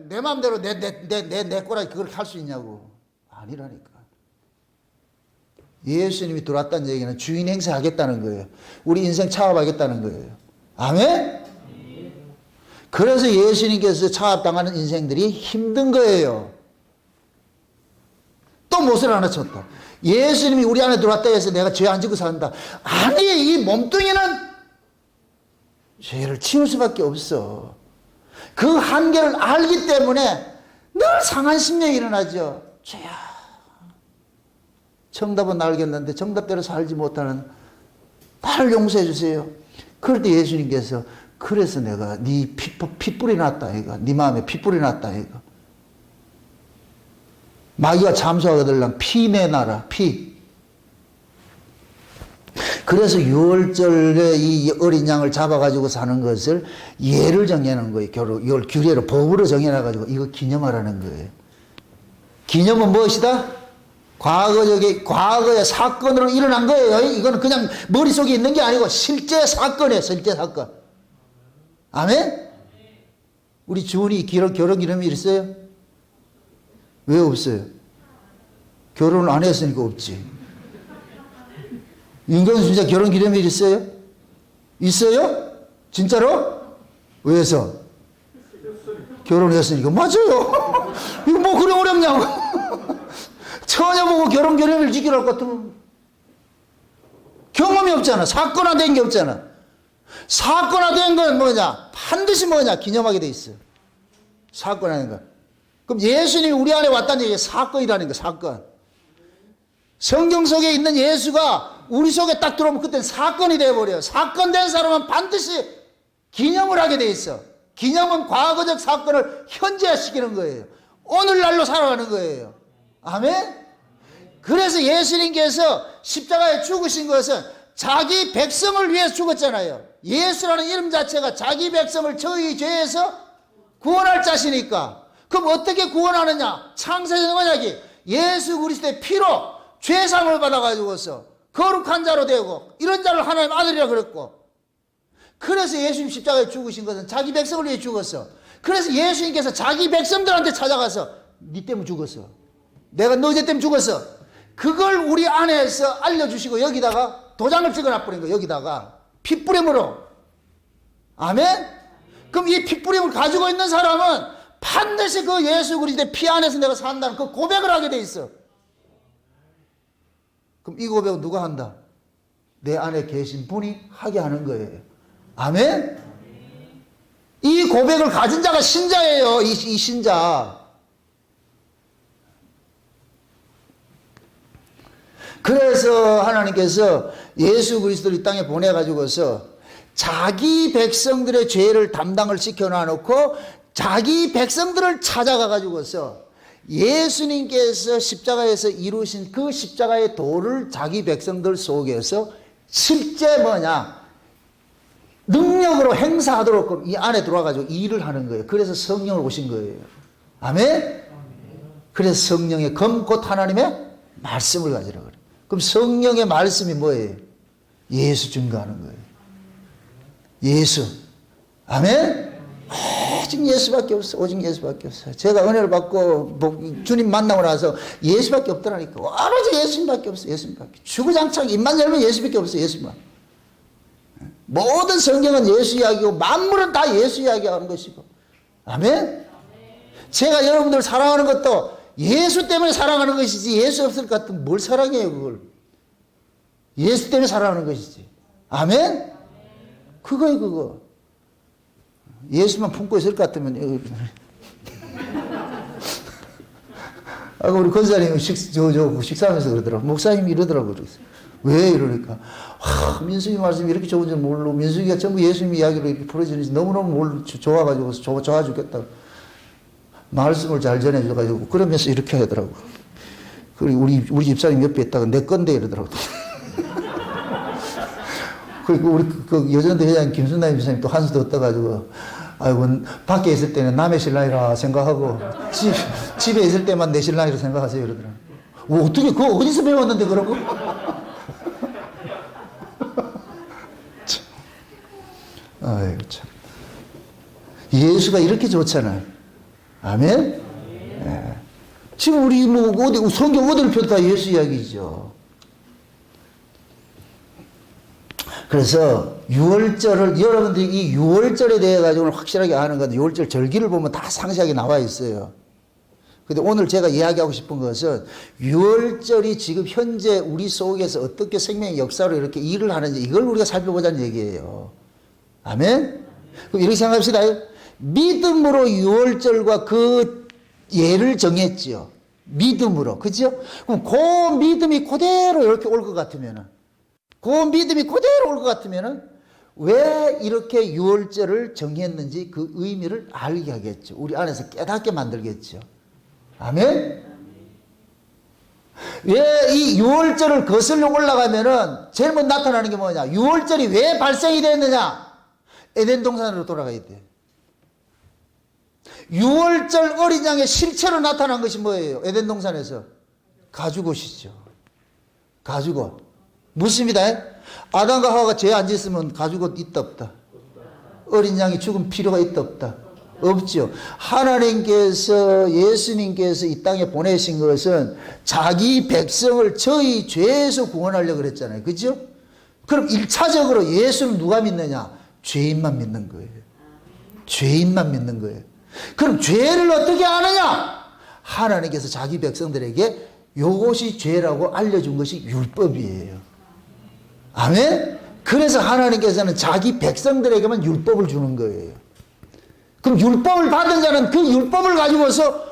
내 마음대로 내 거라 그렇게 할 수 있냐고. 아니라니까. 예수님이 들어왔다는 얘기는 주인 행세하겠다는 거예요. 우리 인생 차업하겠다는 거예요. 아멘? 그래서 예수님께서 차압당하는 인생들이 힘든 거예요. 또 못을 하나 쳤다. 예수님이 우리 안에 들어왔다 해서 내가 죄 안 지고 산다. 아니, 이 몸뚱이는 죄를 치울 수밖에 없어. 그 한계를 알기 때문에 늘 상한 심령이 일어나죠. 죄야. 정답은 알겠는데 정답대로 살지 못하는 나를 용서해 주세요. 그럴 때 예수님께서 그래서 내가 네 핏불이 났다 이거. 네 마음에 핏불이 났다 이거. 마귀가 참소하거든 피 내놔라 피. 그래서 유월절에 이 어린 양을 잡아가지고 사는 것을 예를 정해놓은 거예요. 이걸 규례로 법으로 정해놔가지고 이거 기념하라는 거예요. 기념은 무엇이다? 과거의 사건으로 일어난 거예요. 이거는 그냥 머릿속에 있는 게 아니고 실제 사건이에요. 실제 사건. 아멘? 우리 주은이 결혼 기념일 있어요? 왜 없어요? 결혼을 안 했으니까 없지. 윤경수 진짜 결혼 기념일 있어요? 있어요? 진짜로? 왜서? 결혼했으니까. 맞아요. 이거 뭐 그래 어렵냐고. 처녀 보고 결혼 기념일 지키라고 같으면 경험이 없잖아. 사건화된 게 없잖아. 사건화된 건 뭐냐? 반드시 뭐냐? 기념하게 돼 있어요. 사건 아닌가? 그럼 예수님이 우리 안에 왔다는 얘기가 사건이라는 거, 사건. 성경 속에 있는 예수가 우리 속에 딱 들어오면 그때는 사건이 되어버려요. 사건 된 사람은 반드시 기념을 하게 돼 있어. 기념은 과거적 사건을 현재화시키는 거예요. 오늘날로 살아가는 거예요. 아멘? 그래서 예수님께서 십자가에 죽으신 것은 자기 백성을 위해서 죽었잖아요. 예수라는 이름 자체가 자기 백성을 저희 죄에서 구원할 자시니까. 그럼 어떻게 구원하느냐? 창세전 언약이 예수 그리스도의 피로 죄상을 받아가지고서 거룩한 자로 되고 이런 자를 하나님 아들이라 그랬고, 그래서 예수님 십자가에 죽으신 것은 자기 백성을 위해 죽었어. 그래서 예수님께서 자기 백성들한테 찾아가서 네 때문에 죽었어. 내가 너희 때문에 죽었어. 그걸 우리 안에서 알려주시고 여기다가 도장을 찍어놔버린 거예요. 여기다가 핏부림으로. 아멘? 그럼 이 핏부림을 가지고 있는 사람은 반드시 그 예수 그리스도의 피 안에서 내가 산다는 그 고백을 하게 돼 있어. 그럼 이 고백은 누가 한다? 내 안에 계신 분이 하게 하는 거예요. 아멘? 이 고백을 가진 자가 신자예요. 이 신자. 그래서 하나님께서 예수 그리스도를 이 땅에 보내가지고서 자기 백성들의 죄를 담당을 시켜놔놓고 자기 백성들을 찾아가가지고서 예수님께서 십자가에서 이루신 그 십자가의 도를 자기 백성들 속에서 실제 뭐냐? 능력으로 행사하도록 이 안에 들어와가지고 일을 하는 거예요. 그래서 성령을 오신 거예요. 아멘? 그래서 성령의 검 곧 하나님의 말씀을 가지라 그래요. 그럼 성령의 말씀이 뭐예요? 예수 증거하는 거예요. 예수. 아멘? 오직 예수밖에 없어. 오직 예수밖에 없어. 제가 은혜를 받고 주님 만나고 나서 예수밖에 없더라니까. 오로지 예수님밖에 없어. 예수님밖에. 주구장창 입만 열면 예수밖에 없어. 예수만. 모든 성경은 예수 이야기고 만물은 다 예수 이야기하는 것이고. 아멘? 제가 여러분들 사랑하는 것도 예수 때문에 사랑하는 것이지 예수 없을 것 같으면 뭘 사랑해요 그걸. 예수 때문에 사랑하는 것이지. 아멘? 그거예요 그거. 예수만 품고 있을 것 같으면 아까 우리 권사님이 식사하면서 그러더라고. 목사님이 이러더라고요. 왜 이러니까 민숙이 말씀이 이렇게 좋은 줄 모르고 민숙이가 전부 예수님 이야기로 이렇게 풀어지는지 너무너무 좋아가지고 좋아 죽겠다. 말씀을 잘 전해줘가지고 그러면서 이렇게 하더라고. 그리고 우리 집사님 옆에 있다가 내 건데 이러더라고. 그리고 우리 그 여전대 회장님 김순남 집사님 또 한수 더 떠가지고 아이고 밖에 있을 때는 남의 신랑이라 생각하고 집에 있을 때만 내 신랑이라 생각하세요 이러더라고. 어떻게 그거 어디서 배웠는데 그러고? 아이고 참. 예수가 이렇게 좋잖아요. 아멘? 네. 지금 우리 뭐 어디 성경 어디를 펴도 다 예수 이야기죠. 그래서 유월절을 여러분들이 이 유월절에 대해 가지고는 확실하게 아는 건데 유월절 절기를 보면 다 상세하게 나와 있어요. 근데 오늘 제가 이야기하고 싶은 것은 유월절이 지금 현재 우리 속에서 어떻게 생명의 역사로 이렇게 일을 하는지 이걸 우리가 살펴보자는 얘기예요. 아멘? 그럼 이렇게 생각합시다. 믿음으로 유월절과 그 예를 정했지요. 믿음으로. 그죠? 그럼 그 믿음이 그대로 이렇게 올 것 같으면은, 그 믿음이 그대로 올 것 같으면은, 왜 이렇게 유월절을 정했는지 그 의미를 알게 하겠죠. 우리 안에서 깨닫게 만들겠죠. 아멘? 왜 이 유월절을 거슬러 올라가면은 제일 먼저 나타나는 게 뭐냐? 유월절이 왜 발생이 됐느냐? 에덴 동산으로 돌아가야 돼. 유월절 어린 양의 실체로 나타난 것이 뭐예요? 에덴 동산에서 가죽옷이죠. 가죽옷. 묻습니다. 아담과 하와가 죄 안 짓으면 가죽옷 있다 없다? 어린 양이 죽은 필요가 있다 없다? 없죠. 하나님께서 예수님께서 이 땅에 보내신 것은 자기 백성을 저희 죄에서 구원하려고 그랬잖아요. 그죠? 그럼 1차적으로 예수는 누가 믿느냐? 죄인만 믿는 거예요. 죄인만 믿는 거예요. 그럼 죄를 어떻게 아느냐? 하나님께서 자기 백성들에게 이것이 죄라고 알려준 것이 율법이에요. 아멘? 그래서 하나님께서는 자기 백성들에게만 율법을 주는 거예요. 그럼 율법을 받은 자는 그 율법을 가지고서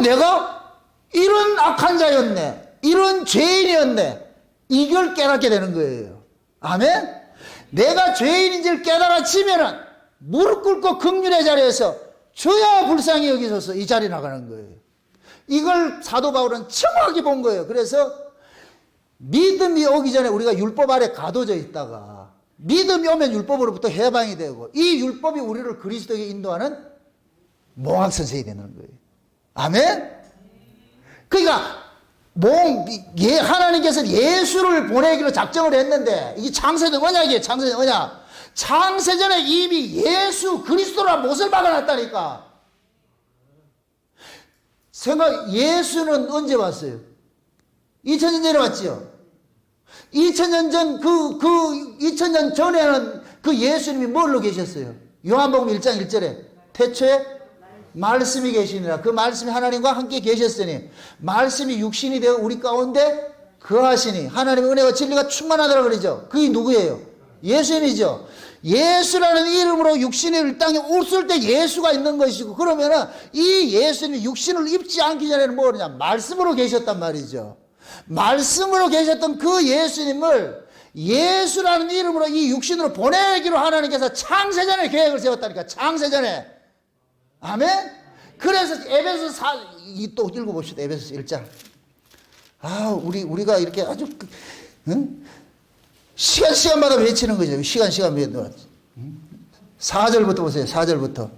내가 이런 악한 자였네, 이런 죄인이었네, 이걸 깨닫게 되는 거예요. 아멘. 내가 죄인인지를 깨달아지면은 무릎 꿇고 긍휼의 자리에서 주야 불쌍히 여기소서, 이 자리 나가는 거예요. 이걸 사도 바울은 정확히 본 거예요. 그래서 믿음이 오기 전에 우리가 율법 아래 가둬져 있다가 믿음이 오면 율법으로부터 해방이 되고, 이 율법이 우리를 그리스도에게 인도하는 몽학선생이 되는 거예요. 아멘. 그러니까 하나님께서 예수를 보내기로 작정을 했는데, 이게 창세전 언약이에요. 창세전 언약. 창세전에 이미 예수 그리스도라는 못을 박아놨다니까. 예수는 언제 왔어요? 2000년 전에 왔지요. 2000년 전, 2000년 전에는 그 예수님이 뭘로 계셨어요? 요한복음 1장 1절에 태초에 말씀이 계시니라. 그 말씀이 하나님과 함께 계셨으니 말씀이 육신이 되어 우리 가운데 거하시니 하나님의 은혜와 진리가 충만하더라 그러죠. 그게 누구예요? 예수님이죠. 예수라는 이름으로 육신이 땅에 없을 때 예수가 있는 것이고, 그러면은 이 예수님이 육신을 입지 않기 전에는 뭐냐? 말씀으로 계셨단 말이죠. 말씀으로 계셨던 그 예수님을 예수라는 이름으로 이 육신으로 보내기로 하나님께서 창세전에 계획을 세웠다니까. 창세전에. 아멘. 그래서 에베소 4, 또 읽어봅시다. 에베소 1장. 우리가 이렇게 아주 시간마다 외치는 거죠. 시간마다. 4절부터 보세요. 4절부터.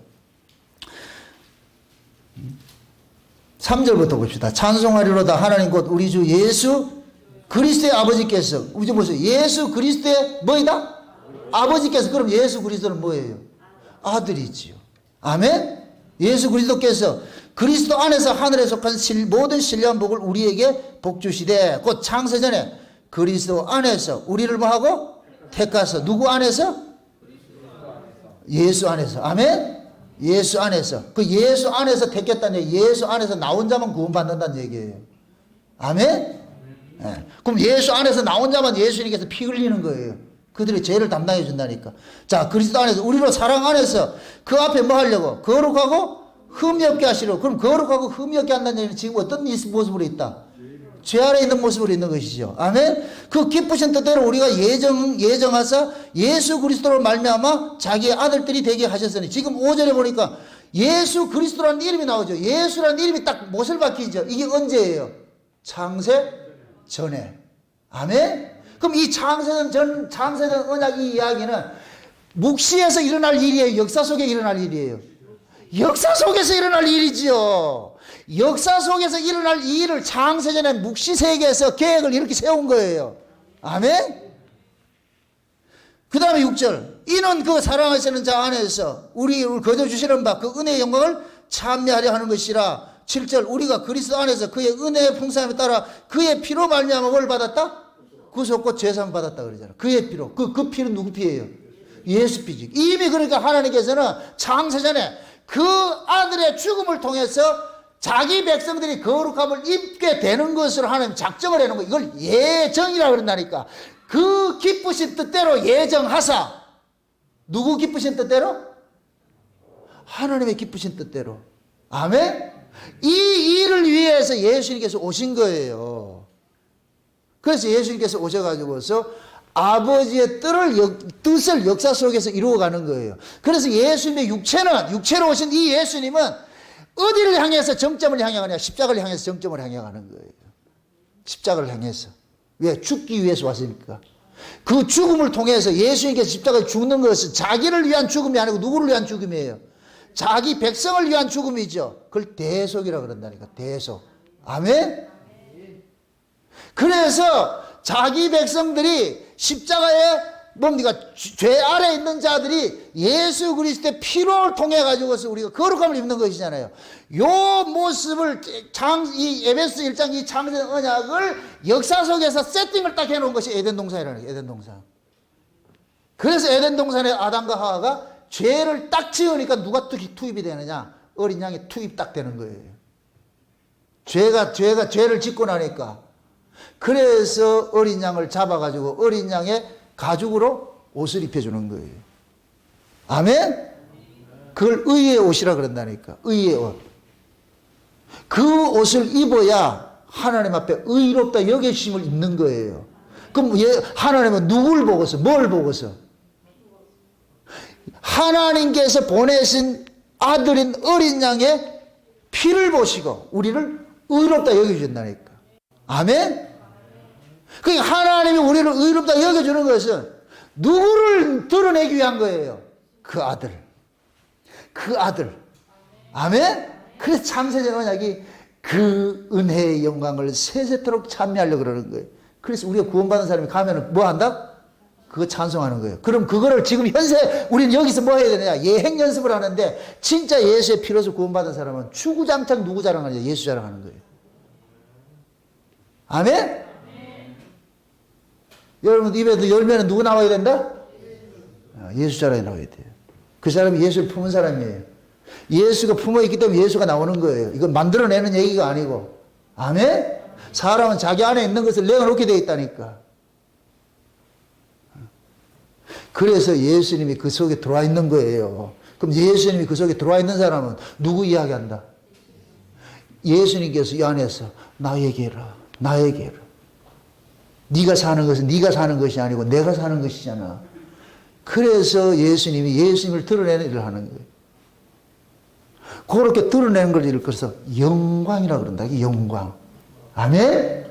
3절부터 봅시다. 찬송하리로다 하나님 곧 우리 주 예수 그리스도의 아버지께서. 우리 좀 보세요. 예수 그리스도의 뭐이다? 아버지께서. 그럼 예수 그리스도는 뭐예요? 아들이지요. 아멘. 예수 그리스도께서 그리스도 안에서 하늘에 속한 모든 신령한 복을 우리에게 복주시되, 곧 창세전에 그리스도 안에서 우리를 뭐하고? 택하서. 누구 안에서? 예수 안에서. 아멘. 예수 안에서. 그 예수 안에서 택했다는 얘기, 예수 안에서 나온 자만 구원받는다는 얘기예요. 아멘. 네. 그럼 예수 안에서 나온 자만 예수님께서 피 흘리는 거예요. 그들의 죄를 담당해 준다니까. 자, 그리스도 안에서, 우리로 사랑 안에서 그 앞에 뭐 하려고? 거룩하고 흠이 없게 하시려고. 그럼 거룩하고 흠이 없게 한다는 얘기는 지금 어떤 모습으로 있다? 죄 아래 있는 모습으로 있는 것이죠. 아멘. 그 기쁘신 뜻대로 우리가 예정하사 예수 그리스도로 말미암아 자기의 아들들이 되게 하셨으니. 지금 5절에 보니까 예수 그리스도라는 이름이 나오죠. 예수라는 이름이 딱 못을 박히죠. 이게 언제예요? 창세 전에. 아멘. 그럼 이 창세전 언약 이 이야기는 묵시에서 일어날 일이에요? 역사 속에 일어날 일이에요? 역사 속에서 일어날 일이지요. 역사 속에서 일어날 이 일을 창세전에 묵시 세계에서 계획을 이렇게 세운 거예요. 아멘. 그 다음에 6절. 이는 그 사랑하시는 자 안에서 우리를 거둬주시는 바 그 은혜의 영광을 참여하려 하는 것이라. 7절. 우리가 그리스도 안에서 그의 은혜의 풍성함에 따라 그의 피로 말미암아 뭘 받았다? 구속과 죄사함 받았다 그러잖아. 그의 피로. 그 피는 누구 피예요? 예수 피지. 이미 그러니까 하나님께서는 창세전에 그 아들의 죽음을 통해서 자기 백성들이 거룩함을 입게 되는 것으로 하나님 작정을 해놓은 거. 이걸 예정이라고 그런다니까. 그 기쁘신 뜻대로 예정하사. 누구 기쁘신 뜻대로? 하나님의 기쁘신 뜻대로. 아멘. 이 일을 위해서 예수님께서 오신 거예요. 그래서 예수님께서 오셔가지고서 아버지의 뜻을 역사 속에서 이루어가는 거예요. 그래서 예수님의 육체로 오신 이 예수님은 어디를 향해서 정점을 향해 가냐? 십자가를 향해서 정점을 향해 가는 거예요. 십자가를 향해서. 왜? 죽기 위해서 왔으니까. 그 죽음을 통해서 예수님께서 십자가에 죽는 것은 자기를 위한 죽음이 아니고 누구를 위한 죽음이에요? 자기 백성을 위한 죽음이죠. 그걸 대속이라고 그런다니까. 대속. 아멘? 그래서 자기 백성들이 십자가에 뭡니까? 죄 아래 있는 자들이 예수 그리스도의 피로 통해 가지고서 우리가 거룩함을 입는 것이잖아요. 요 모습을 이 에베소 1장 이 창세전 언약을 역사 속에서 세팅을 딱 해놓은 것이 에덴 동산이라는 거예요. 에덴 동산. 그래서 에덴 동산에 아담과 하와가 죄를 딱 지으니까 누가 투입이 되느냐? 어린 양이 투입 딱 되는 거예요. 죄를 짓고 나니까. 그래서 어린 양을 잡아가지고 어린 양의 가죽으로 옷을 입혀주는 거예요. 아멘? 그걸 의의 옷이라 그런다니까. 의의 옷. 그 옷을 입어야 하나님 앞에 의롭다 여겨주심을 입는 거예요. 그럼 하나님은 누굴 보고서, 뭘 보고서? 하나님께서 보내신 아들인 어린 양의 피를 보시고 우리를 의롭다 여겨준다니까. 아멘? 그러니까 하나님이 우리를 의롭다 여겨주는 것은 누구를 드러내기 위한 거예요? 그 아들. 그 아들. 아멘? 그래서 창세전 언약이 그 은혜의 영광을 세세토록 찬미하려고 그러는 거예요. 그래서 우리가 구원받은 사람이 가면은 뭐 한다? 그거 찬송하는 거예요. 그럼 그거를 지금 현세 우리는 여기서 뭐 해야 되느냐? 예행 연습을 하는데 진짜 예수의 피로서 구원받은 사람은 추구장창 누구 자랑하냐? 예수 자랑하는 거예요. 아멘? 여러분 입에도 열매는 누구 나와야 된다? 예수 자랑이 나와야 돼요. 그 사람이 예수를 품은 사람이에요. 예수가 품어있기 때문에 예수가 나오는 거예요. 이건 만들어내는 얘기가 아니고. 아멘? 사람은 자기 안에 있는 것을 내어놓게 되어 있다니까. 그래서 예수님이 그 속에 들어와 있는 거예요. 그럼 예수님이 그 속에 들어와 있는 사람은 누구 이야기한다? 예수님께서 이 안에서 나에게 해라. 나에게 해라. 네가 사는 것은 네가 사는 것이 아니고 내가 사는 것이잖아. 그래서 예수님이 예수님을 드러내는 일을 하는 거예요. 그렇게 드러내는 걸 일컬어서 영광이라고 그런다. 영광. 아멘?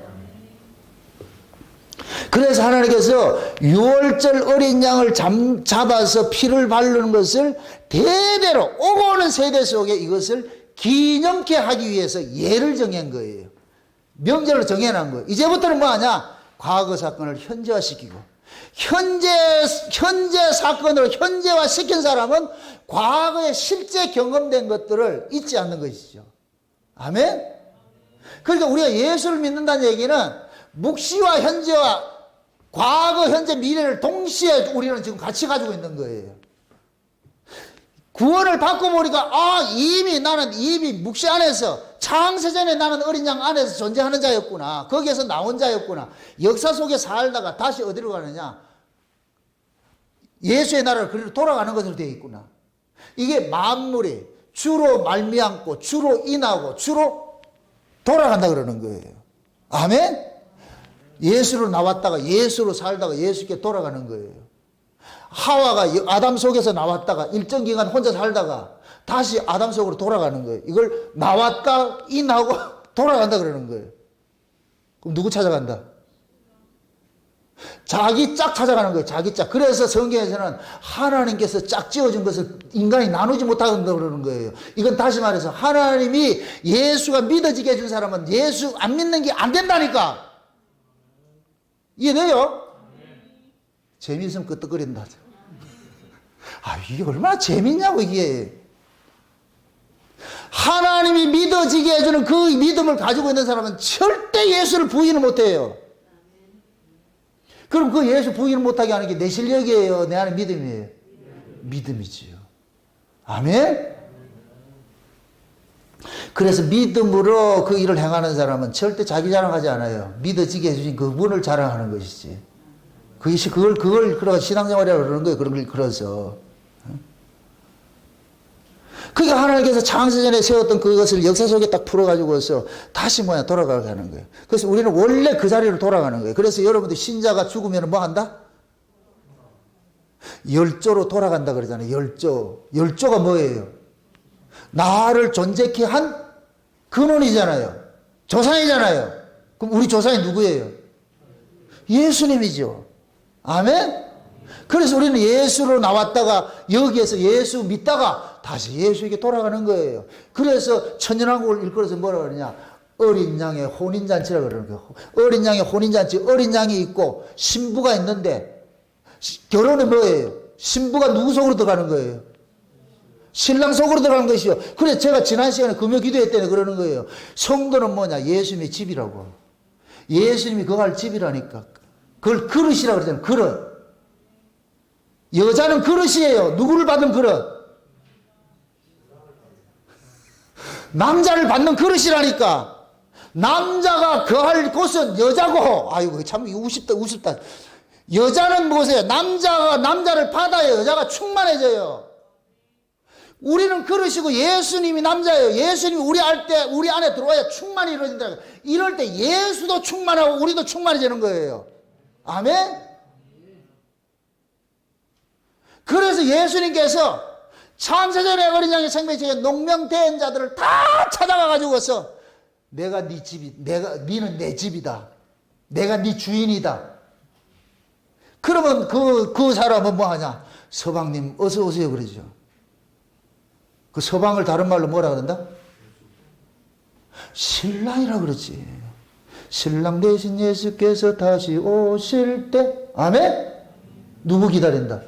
그래서 하나님께서 유월절 어린 양을 잡아서 피를 바르는 것을 대대로 오고 오는 세대 속에 이것을 기념케 하기 위해서 예를 정한 거예요. 명절로 정해놓은 거예요. 이제부터는 뭐 하냐? 과거 사건을 현재화시키고 현재 사건으로 현재화시킨 사람은 과거에 실제 경험된 것들을 잊지 않는 것이죠. 아멘? 그러니까 우리가 예수를 믿는다는 얘기는 묵시와 현재와 과거, 현재, 미래를 동시에 우리는 지금 같이 가지고 있는 거예요. 구원을 받고 보니까 나는 이미 묵시 안에서 창세전에 나는 어린 양 안에서 존재하는 자였구나. 거기에서 나온 자였구나. 역사 속에 살다가 다시 어디로 가느냐? 예수의 나라를 그리로 돌아가는 것으로 되어 있구나. 이게 만물이 주로 말미암고 주로 인하고 주로 돌아간다 그러는 거예요. 아멘? 예수로 나왔다가 예수로 살다가 예수께 돌아가는 거예요. 하와가 아담 속에서 나왔다가 일정 기간 혼자 살다가 다시 아담 속으로 돌아가는 거예요. 이걸 나왔다 인하고 돌아간다 그러는 거예요. 그럼 누구 찾아간다? 자기 짝 찾아가는 거예요. 자기 짝. 그래서 성경에서는 하나님께서 짝 지어준 것을 인간이 나누지 못한다 그러는 거예요. 이건 다시 말해서 하나님이 예수가 믿어지게 해준 사람은 예수 안 믿는 게 안 된다니까. 이해돼요? 재미있으면 끄떡거린다. 이게 얼마나 재밌냐고 이게. 하나님이 믿어지게 해주는 그 믿음을 가지고 있는 사람은 절대 예수를 부인을 못해요. 그럼 그 예수 부인을 못하게 하는 게 내 실력이에요? 내 안에 믿음이에요? 믿음이지요. 아멘? 그래서 믿음으로 그 일을 행하는 사람은 절대 자기 자랑하지 않아요. 믿어지게 해주신 그분을 자랑하는 것이지. 그걸 신앙생활이라고 그러는 거예요. 그런 걸 그래서. 그러니까 하나님께서 창세전에 세웠던 그것을 역사 속에 딱 풀어가지고서 다시 돌아가게 하는 거예요. 그래서 우리는 원래 그 자리로 돌아가는 거예요. 그래서 여러분들 신자가 죽으면 뭐 한다? 열조로 돌아간다 그러잖아요. 열조. 열조가 뭐예요? 나를 존재케 한 근원이잖아요. 조상이잖아요. 그럼 우리 조상이 누구예요? 예수님이죠. 아멘? 그래서 우리는 예수로 나왔다가 여기에서 예수 믿다가 다시 예수에게 돌아가는 거예요. 그래서 천연왕국을 일컬어서 뭐라 그러냐? 어린 양의 혼인잔치라고 그러는 거예요. 어린 양의 혼인잔치. 어린 양이 있고 신부가 있는데 결혼은 뭐예요? 신부가 누구 속으로 들어가는 거예요? 신랑 속으로 들어가는 것이요. 그래서 제가 지난 시간에 금요 기도회 때는 그러는 거예요. 성도는 뭐냐? 예수님의 집이라고. 예수님이 그거 할 집이라니까. 그걸 그릇이라고 그러잖아요. 그릇. 여자는 그릇이에요. 누구를 받은 그릇? 남자를 받는 그릇이라니까. 남자가 거할 곳은 여자고. 아이고 참 우습다. 여자는 뭐세요? 남자가 남자를 받아야 여자가 충만해져요. 우리는 그러시고 예수님이 남자예요. 예수님이 우리 안에 들어와야 충만이 이루어진다. 이럴 때 예수도 충만하고 우리도 충만해지는 거예요. 아멘? 그래서 예수님께서 창세전에 어린 양의 생명책에 농명된 자들을 다 찾아가 가지고서 내가 네 집이, 니는 내 집이다. 내가 네 주인이다. 그러면 그 사람은 뭐 하냐? 서방님 어서 오세요 그러죠. 그 서방을 다른 말로 뭐라 그런다? 신랑이라 그러지. 신랑 대신 예수께서 다시 오실 때, 아멘? 누구 기다린다?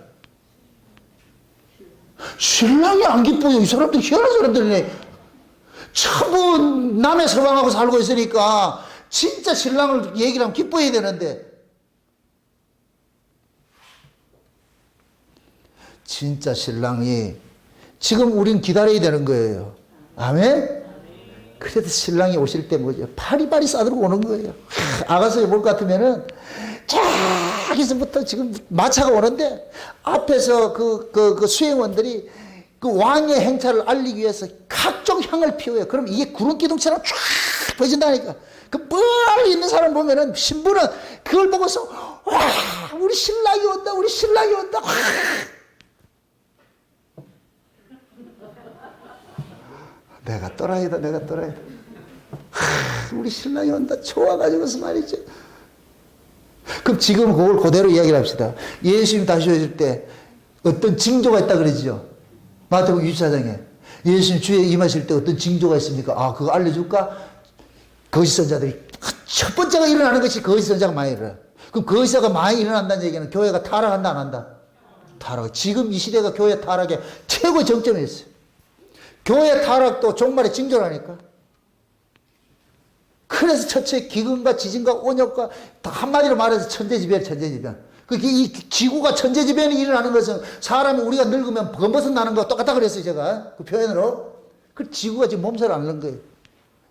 신랑이 안 기뻐요. 이 사람들 희한한 사람들이네. 전부 남의 서방하고 살고 있으니까 진짜 신랑을 얘기를 하면 기뻐해야 되는데, 진짜 신랑이 지금 우린 기다려야 되는 거예요. 아멘? 그래도 신랑이 오실 때 뭐죠? 파리파리 싸들고 오는 거예요. 아가서에 볼 것 같으면은 저기서부터 지금 마차가 오는데 앞에서 그 수행원들이 그 왕의 행차를 알리기 위해서 각종 향을 피워요. 그럼 이게 구름 기둥처럼 쫙 퍼진다니까. 그 멀리 있는 사람 보면은 신부는 그걸 보고서 와, 우리 신랑이 온다, 우리 신랑이 온다. 와. 내가 또라이다. 우리 신랑이 온다. 좋아가지고서 말이죠. 그럼 지금 그걸 그대로 이야기를 합시다. 예수님 다시 오실 때 어떤 징조가 있다 그러죠. 마태복음 24장에 예수님 주에 임하실 때 어떤 징조가 있습니까? 아, 그거 알려줄까? 거짓 선자들이 첫 번째가 일어나는 것이 거짓 선자가 많이 일어나. 그럼 거짓 선자가 많이 일어난다는 얘기는 교회가 타락한다 안 한다? 타락. 지금 이 시대가 교회 타락의 최고 정점에 있어요. 교회 타락도 종말의 징조라니까. 그래서 첫째 기근과 지진과 온역과 다 한마디로 말해서 천재지변. 이 지구가 천재지변이 일어나는 것은 사람이 우리가 늙으면 검버섯 나는 거 똑같다 그랬어요 제가 그 표현으로. 그 지구가 지금 몸살 안 나는 거예요.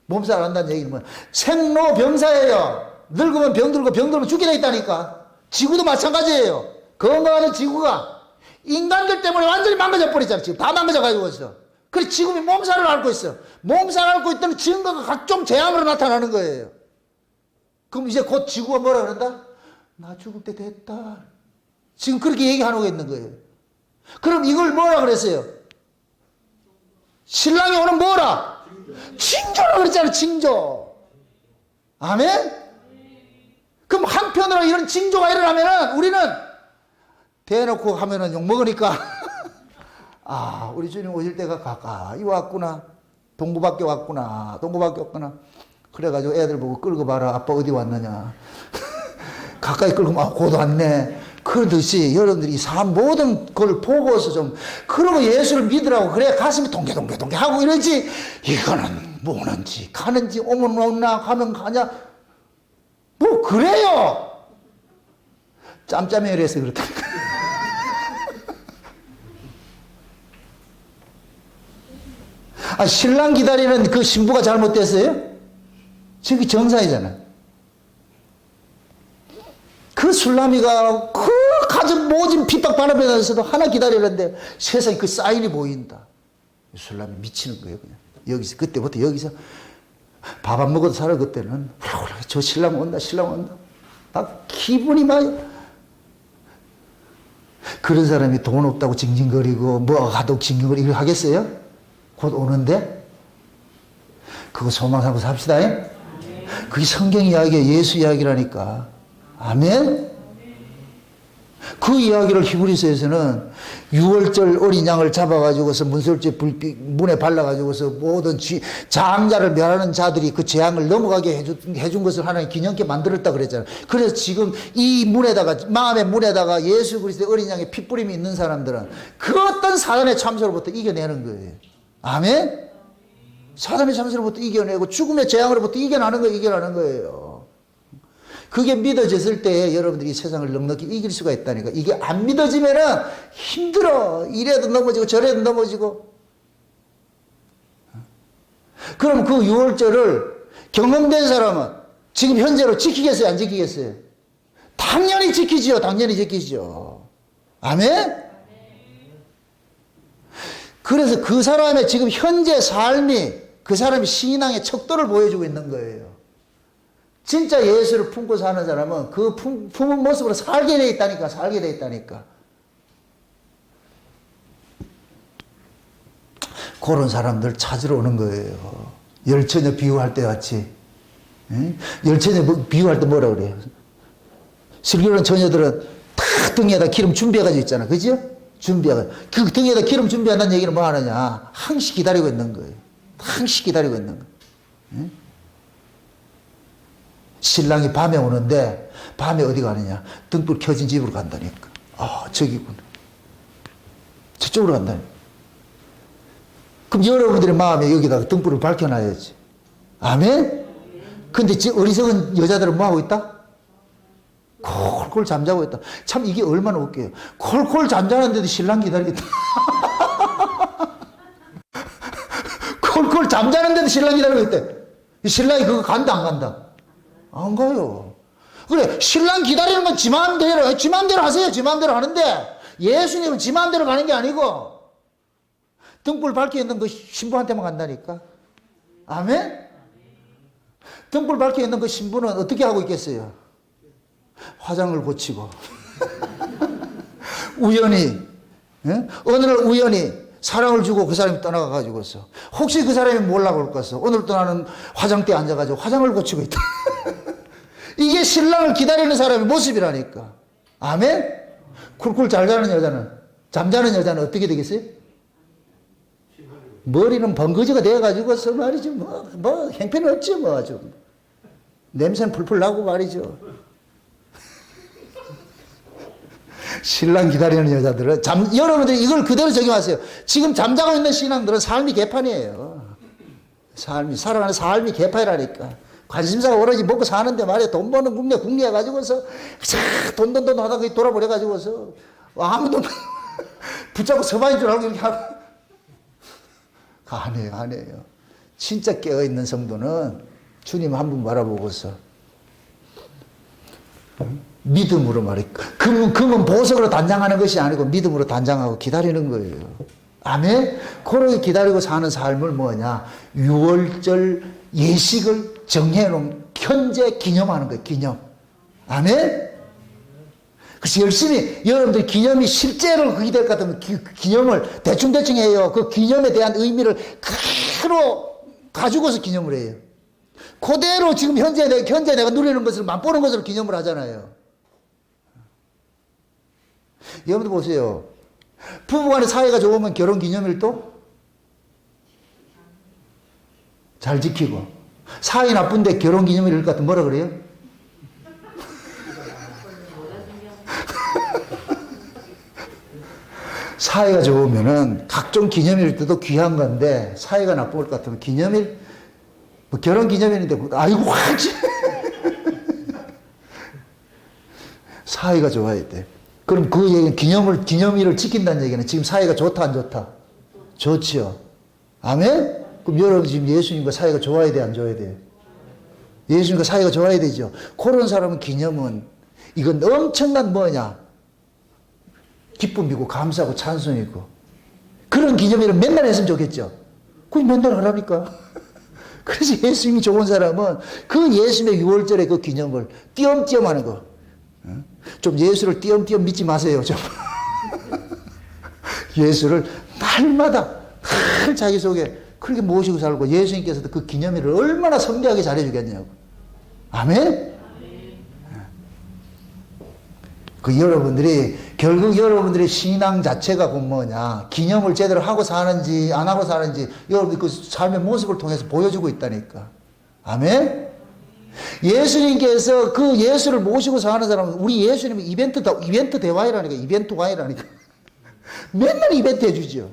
몸살 안 난다는 얘기는 뭐야? 생로병사예요. 늙으면 병들고 병들면 죽게 돼 있다니까. 지구도 마찬가지예요. 건강하는 지구가 인간들 때문에 완전히 망가져 버리잖아. 지금 다 망가져 가지고 있어. 그래서 지금이 몸살을 앓고 있어. 몸살을 앓고 있다는 증거가 각종 재앙으로 나타나는 거예요. 그럼 이제 곧 지구가 뭐라 그런다? 나 죽을 때 됐다. 지금 그렇게 얘기하고 있는 거예요. 그럼 이걸 뭐라 그랬어요? 신랑이 오는 뭐라? 징조라 그랬잖아요. 징조. 아멘? 그럼 한편으로 이런 징조가 일어나면은 우리는 대놓고 하면은 욕먹으니까 아, 우리 주님 오실 때가 가까이 왔구나. 동부밖에 왔구나. 그래가지고 애들 보고 끌고 봐라. 아빠 어디 왔느냐. 가까이 끌고 막 곧 왔네. 그러듯이 여러분들이 모든 걸 보고서 좀 그러고 예수를 믿으라고 그래야 가슴이 동게 하고 이러지. 이거는 뭐는지 가는지 오면 오나 가면 가냐. 뭐 그래요. 짬짬이 이래서 그렇다니까. 아, 신랑 기다리는 그 신부가 잘못됐어요? 저기 정상이잖아. 그 술라미가 그 가진 모진 핍박 바라보면서도 하나 기다리는데 세상에 그 사인이 보인다. 술라미 미치는 거예요, 그냥. 여기서, 그때부터 여기서 밥 안 먹어도 살아, 그때는. 저 신랑 온다. 막 기분이 막. 그런 사람이 돈 없다고 징징거리고, 뭐 가도 징징거리고 하겠어요? 곧 오는데 그거 소망 삼고 삽시다. 그게 성경 이야기야. 예수 이야기라니까. 아멘. 그 이야기를 히브리서에서는 6월절 어린 양을 잡아가지고서 문설주에 불빛 문에 발라가지고서 모든 장자를 멸하는 자들이 그 재앙을 넘어가게 해준 것을 하나님 기념케 만들었다 그랬잖아요. 그래서 지금 이 문에다가 마음의 문에다가 예수 그리스도의 어린 양의 핏부림이 있는 사람들은 그 어떤 사단의 참소로부터 이겨내는 거예요. 아멘? 사단의 참소로부터 이겨내고 죽음의 재앙으로부터 이겨내는 거예요. 그게 믿어졌을 때 여러분들이 세상을 넉넉히 이길 수가 있다니까. 이게 안 믿어지면은 힘들어. 이래도 넘어지고 저래도 넘어지고. 그럼 그 6월절을 경험된 사람은 지금 현재로 지키겠어요? 안 지키겠어요? 당연히 지키지요. 아멘? 그래서 그 사람의 지금 현재 삶이 그 사람의 신앙의 척도를 보여주고 있는 거예요. 진짜 예수를 품고 사는 사람은 그 품은 모습으로 살게 돼 있다니까, 살게 돼 있다니까. 그런 사람들 찾으러 오는 거예요. 열처녀 비유할 때 같이. 열처녀 비유할 때 뭐라 그래요? 슬기로운 처녀들은 탁 등에다 기름 준비해가지고 있잖아. 그죠? 준비해가지고. 그 등에다 기름 준비한다는 얘기는 뭐 하느냐? 항시 기다리고 있는 거예요. 항시 기다리고 있는 거예요. 신랑이 밤에 오는데, 밤에 어디 가느냐? 등불 켜진 집으로 간다니까. 아, 저기구나. 저쪽으로 간다니까. 그럼 여러분들의 마음에 여기다가 등불을 밝혀놔야지. 아멘? 근데 어리석은 여자들은 뭐 하고 있다? 콜콜 잠자고 있다. 참 이게 얼마나 웃겨요. 콜콜 잠자는데도 신랑 기다리겠다. 콜콜 잠자는데도 신랑 기다리고 있대. 신랑이 그거 간다 안 간다? 안 가요. 그래, 신랑 기다리는 건 지 마음대로, 지 마음대로 하세요. 지 마음대로 하는데 예수님은 지 마음대로 가는 게 아니고 등불 밝혀 있는 그 신부한테만 간다니까. 아멘? 등불 밝혀 있는 그 신부는 어떻게 하고 있겠어요? 화장을 고치고 우연히, 어느 날 우연히 사랑을 주고 그 사람이 떠나가가지고서 혹시 그 사람이 몰라 볼까서 오늘도 나는 화장대에 앉아가지고 화장을 고치고 있다. 이게 신랑을 기다리는 사람의 모습이라니까. 아멘? 쿨쿨 잘 자는 여자는, 잠자는 여자는 어떻게 되겠어요? 머리는 번거지가 돼가지고서 말이죠. 뭐 형편은 없지 뭐 아주. 냄새는 풀풀 나고 말이죠. 신랑 기다리는 여자들은 여러분들이 이걸 그대로 적용하세요. 지금 잠자고 있는 신앙들은 삶이 개판이에요. 살아가는 삶이 개판이라니까. 관심사가 오로지 먹고 사는데 말이야. 돈 버는 궁리해 가지고서 돈 하다가 돌아버려 가지고서 아무도 붙잡고 서방인 줄 알고 이렇게 하고. 안 해요. 진짜 깨어있는 성도는 주님 한 분 바라보고서 믿음으로 말이야. 금은 보석으로 단장하는 것이 아니고 믿음으로 단장하고 기다리는 거예요. 아멘? 그렇게 기다리고 사는 삶을 뭐냐? 6월절 예식을 정해놓은 현재 기념하는 거예요. 기념. 아멘? 그래서 열심히 여러분들 기념이 실제로 그게 될 것 같으면 기념을 대충 해요. 그 기념에 대한 의미를 그대로 가지고서 기념을 해요. 그대로 지금 현재 내가 누리는 것을 맛보는 것으로 기념을 하잖아요. 여러분들 보세요. 부부간의 사이가 좋으면 결혼 기념일도 잘 지키고, 사이 나쁜데 결혼 기념일 같은 뭐라 그래요? 사이가 좋으면은 각종 기념일 때도 귀한 건데 사이가 나쁠 것 같으면 기념일, 뭐 결혼 기념일인데 아이고 하지. 사이가 좋아야 돼. 그럼 그 얘기는 기념일을 지킨다는 얘기는 지금 사이가 좋다 안 좋다? 좋지요. 아멘? 그럼 여러분 지금 예수님과 사이가 좋아야 돼 안 좋아야 돼? 예수님과 사이가 좋아야 되죠. 그런 사람은 기념은 이건 엄청난 뭐냐? 기쁨이고 감사하고 찬송이고 그런 기념일을 맨날 했으면 좋겠죠. 그게 맨날 하라니까. 그래서 예수님이 좋은 사람은 그 예수님의 6월절의 그 기념을 띄엄띄엄 하는 거. 좀 예수를 띄엄띄엄 믿지 마세요. 좀. 예수를 날마다 늘 자기 속에 그렇게 모시고 살고 예수님께서도 그 기념일을 얼마나 성대하게 잘해주겠냐고. 아멘? 그 여러분들이 결국 여러분들의 신앙 자체가 그 뭐냐, 기념을 제대로 하고 사는지 안 하고 사는지 여러분들 그 삶의 모습을 통해서 보여주고 있다니까. 아멘? 예수님께서 그 예수를 모시고 사는 사람은 우리 예수님은 이벤트 대왕이라니까. 이벤트 왕이라니까. 맨날 이벤트 해주죠.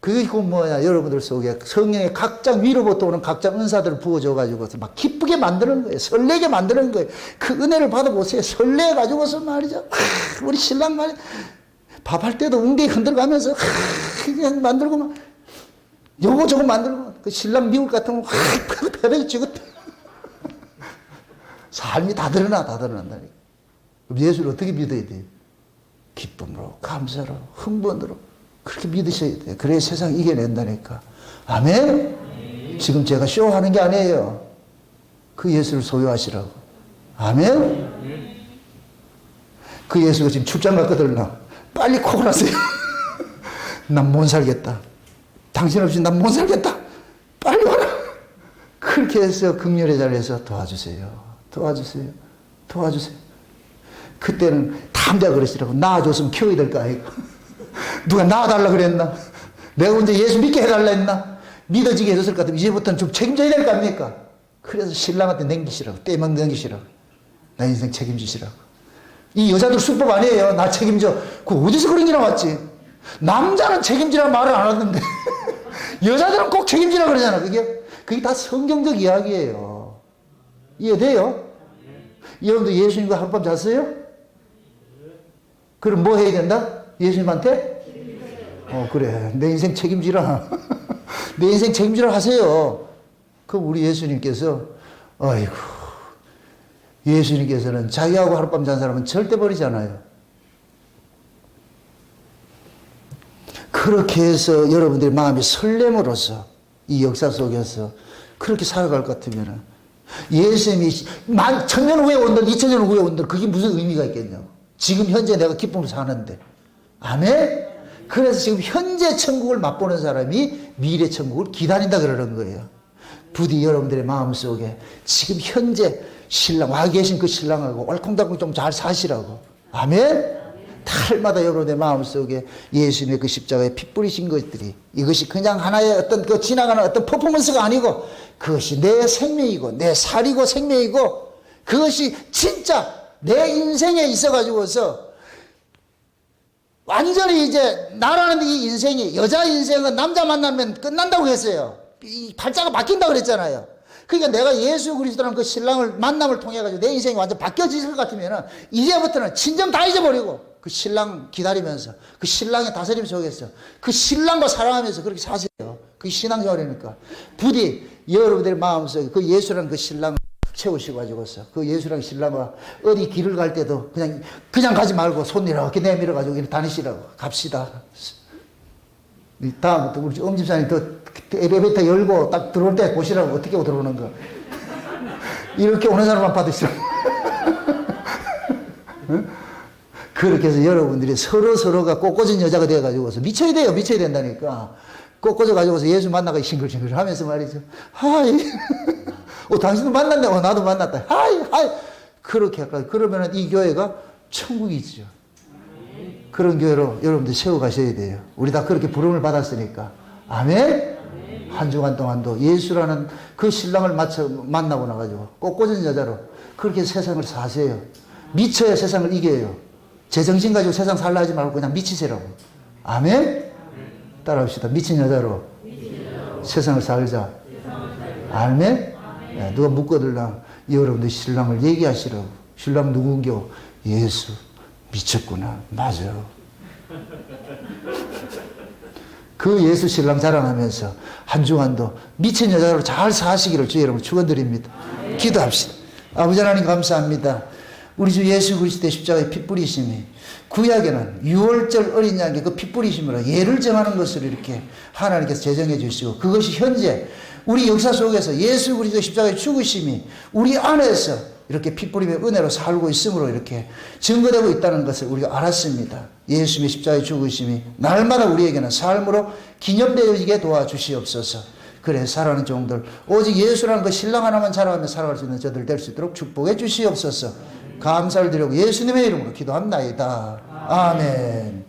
그리고 뭐냐, 여러분들 속에 성령의 각장 위로부터 오는 각장 은사들을 부어줘가지고서 막 기쁘게 만드는 거예요. 설레게 만드는 거예요. 그 은혜를 받아보세요. 설레가지고서 말이죠. 우리 신랑 말이야. 밥할 때도 웅덩이 흔들가면서 그냥 만들고 막 요거 저거 만들고 그 신랑 미국 같으면 패배기 찍었다. 삶이 다 드러난다니까. 그럼 예수를 어떻게 믿어야 돼요? 기쁨으로, 감사로, 흥분으로. 그렇게 믿으셔야 돼요. 그래야 세상 이겨낸다니까. 아멘? 지금 제가 쇼하는 게 아니에요. 그 예수를 소유하시라고. 아멘? 그 예수가 지금 출장 갔거든. 빨리 코고나세요. 난 못 살겠다. 당신 없이 난 못 살겠다. 빨리 와라. 그렇게 해서 극렬의 자리에서 도와주세요. 도와주세요. 도와주세요. 그때는 담자 그러시라고. 낳아줬으면 키워야 될 거 아니고. 누가 낳아달라 그랬나? 내가 언제 예수 믿게 해달라 했나? 믿어지게 해줬을 것 같으면 이제부터는 좀 책임져야 될 거 아닙니까? 그래서 신랑한테 남기시라고. 떼만 남기시라고. 나 인생 책임지시라고. 이 여자들 수법 아니에요. 나 책임져. 그 어디서 그런 게 나왔지? 남자는 책임지라는 말을 안 하는데 여자들은 꼭 책임지라 그러잖아. 그게 다 성경적 이야기예요. 이해돼요? 여러분도 예수님과 하룻밤 잤어요? 그럼 뭐 해야 된다? 예수님한테? 그래. 내 인생 책임지라. 내 인생 책임지라 하세요. 그럼 우리 예수님께서, 아이고, 예수님께서는 자기하고 하룻밤 잔 사람은 절대 버리잖아요. 그렇게 해서 여러분들의 마음이 설렘으로써 이 역사 속에서 그렇게 살아갈 것 같으면 예수님이 1000년 후에 온들 2000년 후에 온들 그게 무슨 의미가 있겠냐고. 지금 현재 내가 기쁨을 사는데. 아멘? 그래서 지금 현재 천국을 맛보는 사람이 미래 천국을 기다린다 그러는 거예요. 부디 여러분들의 마음속에 지금 현재 신랑, 와 계신 그 신랑하고 얼콩달콩 좀 잘 사시라고. 아멘? 달마다 여러분의 마음속에 예수님의 그 십자가에 피 뿌리신 것들이 이것이 그냥 하나의 어떤 그 지나가는 어떤 퍼포먼스가 아니고 그것이 내 생명이고 내 살이고 생명이고 그것이 진짜 내 인생에 있어가지고서 완전히 이제 나라는 이 인생이 여자 인생은 남자 만나면 끝난다고 했어요. 이 팔자가 바뀐다고 그랬잖아요. 그러니까 내가 예수 그리스도라는 그 신랑을 만남을 통해 가지고 내 인생이 완전 바뀌어질 것 같으면은 이제부터는 친정 다 잊어버리고 그 신랑 기다리면서 그 신랑의 다스림 속에서 그 신랑과 사랑하면서 그렇게 사세요. 그게 신앙생활이니까. 부디 여러분들의 마음속에 그 예수라는 그 신랑을 채우시고 가지고서 그 예수랑 신랑과 어디 길을 갈 때도 그냥 가지 말고 손 이렇게 내밀어 가지고 이렇게 다니시라고. 갑시다. 다음부터 우리 엄집사님 더 엘리베이터 열고 딱 들어올 때 보시라고. 어떻게 들어오는 거. 이렇게 오는 사람만 받으시라고. 응? 그렇게 해서 여러분들이 서로가 꼬꼬진 여자가 되어가지고서 미쳐야 돼요. 미쳐야 된다니까. 꼬꼬져가지고서 예수 만나가 싱글싱글 하면서 말이죠. 하이. 당신도 만났네. 나도 만났다. 하이. 그렇게 할까. 그러면은 이 교회가 천국이죠. 그런 교회로 여러분들 세워가셔야 돼요. 우리 다 그렇게 부름을 받았으니까. 아멘? 한 주간 동안도 예수라는 그 신랑을 만나고 나가지고 꼬꼬진 여자로 그렇게 세상을 사세요. 미쳐야 세상을 이겨요. 제정신 가지고 세상 살라 하지 말고 그냥 미치세라고. 아멘? 따라합시다. 미친 여자로 세상을 살자. 아멘? 네, 누가 묻거들랑 여러분들 신랑을 얘기하시라고. 신랑 누군겨? 예수. 미쳤구나. 맞아. 그 예수 신랑 자랑하면서 한 주간도 미친 여자로 잘 사시기를 주의 여러분 축원드립니다. 기도합시다. 아버지 하나님 감사합니다. 우리 주 예수 그리스도의 십자가의 피 뿌리심이 구약에는 6월절 어린 양의 그 피 뿌리심으로 예를 정하는 것을 이렇게 하나님께서 제정해 주시고 그것이 현재 우리 역사 속에서 예수 그리스도의 십자가의 죽으심이 우리 안에서 이렇게 피 뿌림의 은혜로 살고 있으므로 이렇게 증거되고 있다는 것을 우리가 알았습니다. 예수님의 십자가의 죽으심이 날마다 우리에게는 삶으로 기념되어지게 도와주시옵소서. 그래 살아가는 종들 오직 예수라는 그 신랑 하나만 자랑하며 살아갈 수 있는 저들 될 수 있도록 축복해 주시옵소서. 감사를 드리고 예수님의 이름으로 기도합나이다. 아멘.